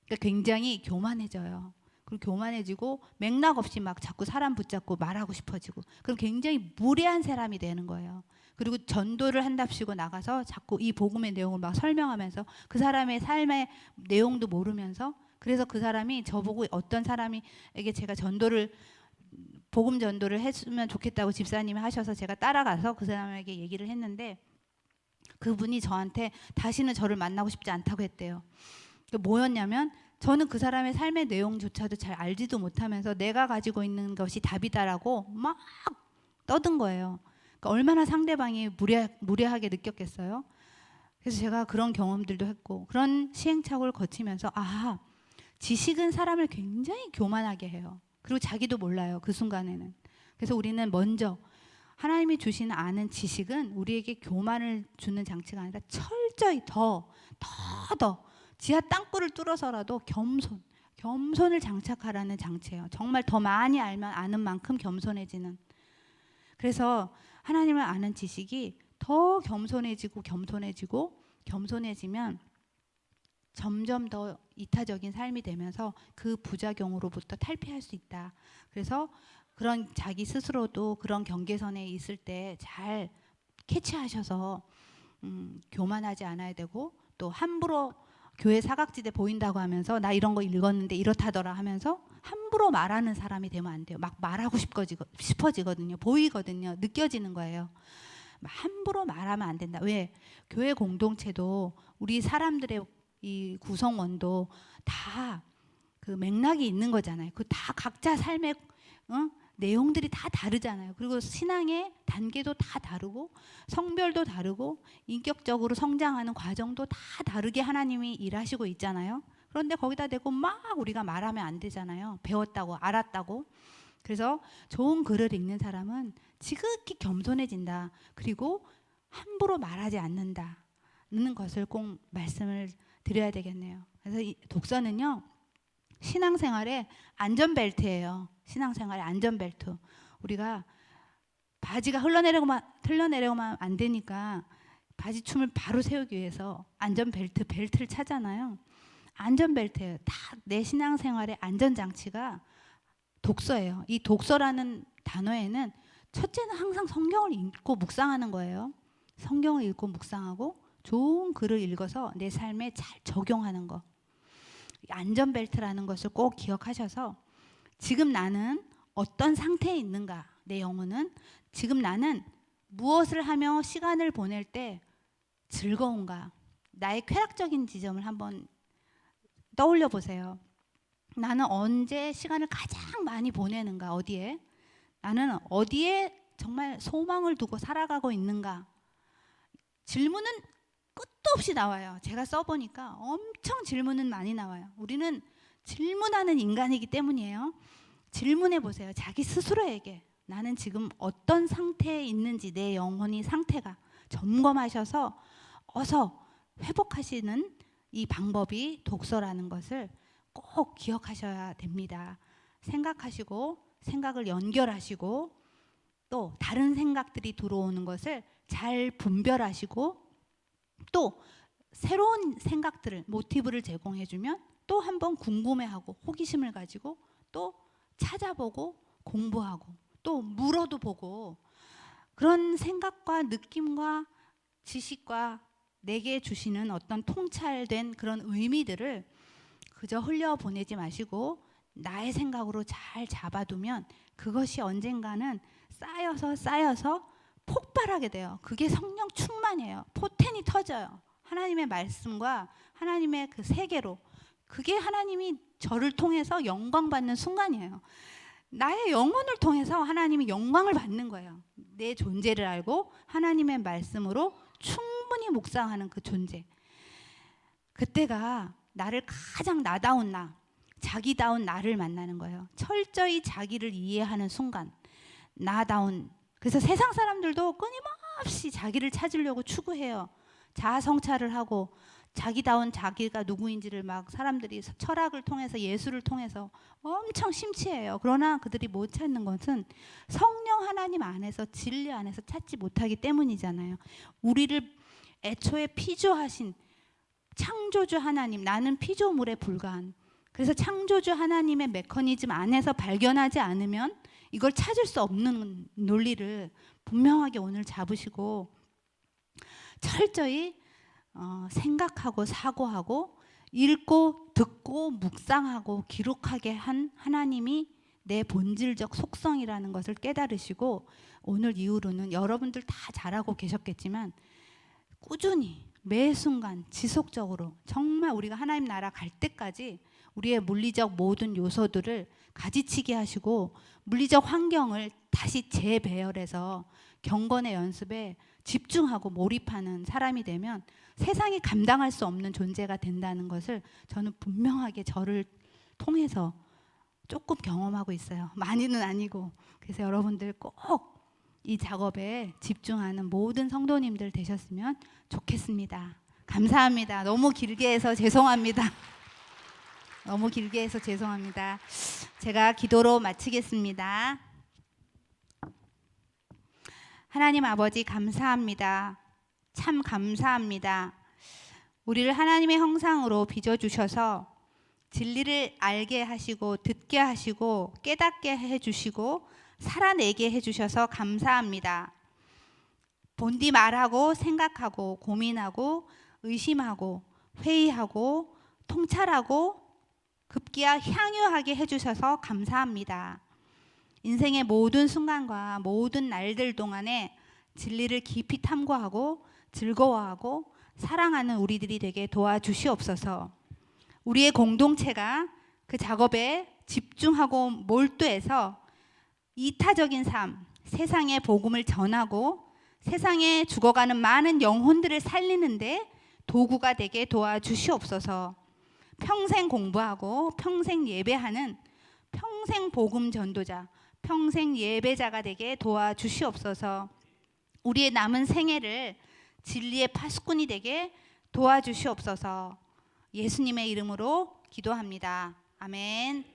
그러니까 굉장히 교만해져요. 그리고 교만해지고 맥락 없이 막 자꾸 사람 붙잡고 말하고 싶어지고 그럼 굉장히 무례한 사람이 되는 거예요. 그리고 전도를 한답시고 나가서 자꾸 이 복음의 내용을 막 설명하면서 그 사람의 삶의 내용도 모르면서 그래서 그 사람이 저보고 어떤 사람에게 제가 복음 전도를 했으면 좋겠다고 집사님이 하셔서 제가 따라가서 그 사람에게 얘기를 했는데 그분이 저한테 다시는 저를 만나고 싶지 않다고 했대요. 뭐였냐면 저는 그 사람의 삶의 내용조차도 잘 알지도 못하면서 내가 가지고 있는 것이 답이다라고 막 떠든 거예요. 그러니까 얼마나 상대방이 무례하게 느꼈겠어요. 그래서 제가 그런 경험들도 했고 그런 시행착오를 거치면서 지식은 사람을 굉장히 교만하게 해요. 그리고 자기도 몰라요. 그 순간에는. 그래서 우리는 먼저 하나님이 주신 아는 지식은 우리에게 교만을 주는 장치가 아니라 철저히 더 지하 땅굴을 뚫어서라도 겸손을 장착하라는 장치예요. 정말 더 많이 아는 만큼 겸손해지는. 그래서 하나님을 아는 지식이 더 겸손해지면 점점 더 이타적인 삶이 되면서 그 부작용으로부터 탈피할 수 있다. 그래서 그런 자기 스스로도 그런 경계선에 있을 때 잘 캐치하셔서 교만하지 않아야 되고 또 함부로 교회 사각지대 보인다고 하면서 나 이런 거 읽었는데 이렇다더라 하면서 함부로 말하는 사람이 되면 안 돼요. 막 말하고 싶어지거든요. 보이거든요. 느껴지는 거예요. 함부로 말하면 안 된다. 왜? 교회 공동체도 우리 사람들의 이 구성원도 다 그 맥락이 있는 거잖아요. 그 다 각자 삶의 내용들이 다 다르잖아요. 그리고 신앙의 단계도 다 다르고 성별도 다르고 인격적으로 성장하는 과정도 다 다르게 하나님이 일하시고 있잖아요. 그런데 거기다 대고 막 우리가 말하면 안 되잖아요. 배웠다고 알았다고. 그래서 좋은 글을 읽는 사람은 지극히 겸손해진다. 그리고 함부로 말하지 않는다는 것을 꼭 말씀을 드려야 되겠네요. 그래서 이 독서는요, 신앙생활의 안전벨트예요. 신앙생활의 안전벨트. 우리가 바지가 흘러내려가면 안 되니까 바지춤을 바로 세우기 위해서 벨트를 차잖아요. 안전벨트예요. 다 내 신앙생활의 안전장치가 독서예요. 이 독서라는 단어에는 첫째는 항상 성경을 읽고 묵상하는 거예요. 성경을 읽고 묵상하고 좋은 글을 읽어서 내 삶에 잘 적용하는 거. 안전벨트라는 것을 꼭 기억하셔서 지금 나는 어떤 상태에 있는가, 내 영혼은 지금 나는 무엇을 하며 시간을 보낼 때 즐거운가, 나의 쾌락적인 지점을 한번 떠올려 보세요. 나는 언제 시간을 가장 많이 보내는가, 어디에? 나는 어디에 정말 소망을 두고 살아가고 있는가? 질문은 끝도 없이 나와요. 제가 써보니까 엄청 질문은 많이 나와요. 우리는 질문하는 인간이기 때문이에요. 질문해 보세요. 자기 스스로에게 나는 지금 어떤 상태에 있는지, 내 영혼의 상태가 점검하셔서 어서 회복하시는 이 방법이 독서라는 것을 꼭 기억하셔야 됩니다. 생각하시고 생각을 연결하시고 또 다른 생각들이 들어오는 것을 잘 분별하시고 또 새로운 생각들을, 모티브를 제공해주면 또 한번 궁금해하고 호기심을 가지고 또 찾아보고 공부하고 또 물어도 보고, 그런 생각과 느낌과 지식과 내게 주시는 어떤 통찰된 그런 의미들을 그저 흘려보내지 마시고 나의 생각으로 잘 잡아두면 그것이 언젠가는 쌓여서 폭발하게 돼요. 그게 성령 충만이에요. 포텐이 터져요. 하나님의 말씀과 하나님의 그 세계로. 그게 하나님이 저를 통해서 영광 받는 순간이에요. 나의 영혼을 통해서 하나님이 영광을 받는 거예요. 내 존재를 알고 하나님의 말씀으로 충분히 묵상하는 그 존재. 그때가 나를 가장 나다운 나, 자기다운 나를 만나는 거예요. 철저히 자기를 이해하는 순간, 나다운. 그래서 세상 사람들도 끊임없이 자기를 찾으려고 추구해요. 자아 성찰을 하고 자기다운 자기가 누구인지를 막 사람들이 철학을 통해서 예술을 통해서 엄청 심취해요. 그러나 그들이 못 찾는 것은 성령 하나님 안에서, 진리 안에서 찾지 못하기 때문이잖아요. 우리를 애초에 피조하신 창조주 하나님, 나는 피조물에 불과한, 그래서 창조주 하나님의 메커니즘 안에서 발견하지 않으면 이걸 찾을 수 없는 논리를 분명하게 오늘 잡으시고 철저히 생각하고 사고하고 읽고 듣고 묵상하고 기록하게 한 하나님이 내 본질적 속성이라는 것을 깨달으시고, 오늘 이후로는 여러분들 다 잘하고 계셨겠지만 꾸준히 매 순간 지속적으로 정말 우리가 하나님 나라 갈 때까지 우리의 물리적 모든 요소들을 가지치기 하시고 물리적 환경을 다시 재배열해서 경건의 연습에 집중하고 몰입하는 사람이 되면 세상이 감당할 수 없는 존재가 된다는 것을 저는 분명하게 저를 통해서 조금 경험하고 있어요. 많이는 아니고. 그래서 여러분들 꼭 이 작업에 집중하는 모든 성도님들 되셨으면 좋겠습니다. 감사합니다. 너무 길게 해서 죄송합니다. 너무 길게 해서 죄송합니다. 제가 기도로 마치겠습니다. 하나님 아버지 감사합니다. 참 감사합니다. 우리를 하나님의 형상으로 빚어주셔서 진리를 알게 하시고 듣게 하시고 깨닫게 해주시고 살아내게 해주셔서 감사합니다. 본디 말하고 생각하고 고민하고 의심하고 회의하고 통찰하고 급기야 향유하게 해주셔서 감사합니다. 인생의 모든 순간과 모든 날들 동안에 진리를 깊이 탐구하고 즐거워하고 사랑하는 우리들이 되게 도와주시옵소서. 우리의 공동체가 그 작업에 집중하고 몰두해서 이타적인 삶, 세상의 복음을 전하고 세상에 죽어가는 많은 영혼들을 살리는데 도구가 되게 도와주시옵소서. 평생 공부하고 평생 예배하는 평생 복음 전도자, 평생 예배자가 되게 도와주시옵소서. 우리의 남은 생애를 진리의 파수꾼이 되게 도와주시옵소서. 예수님의 이름으로 기도합니다. 아멘.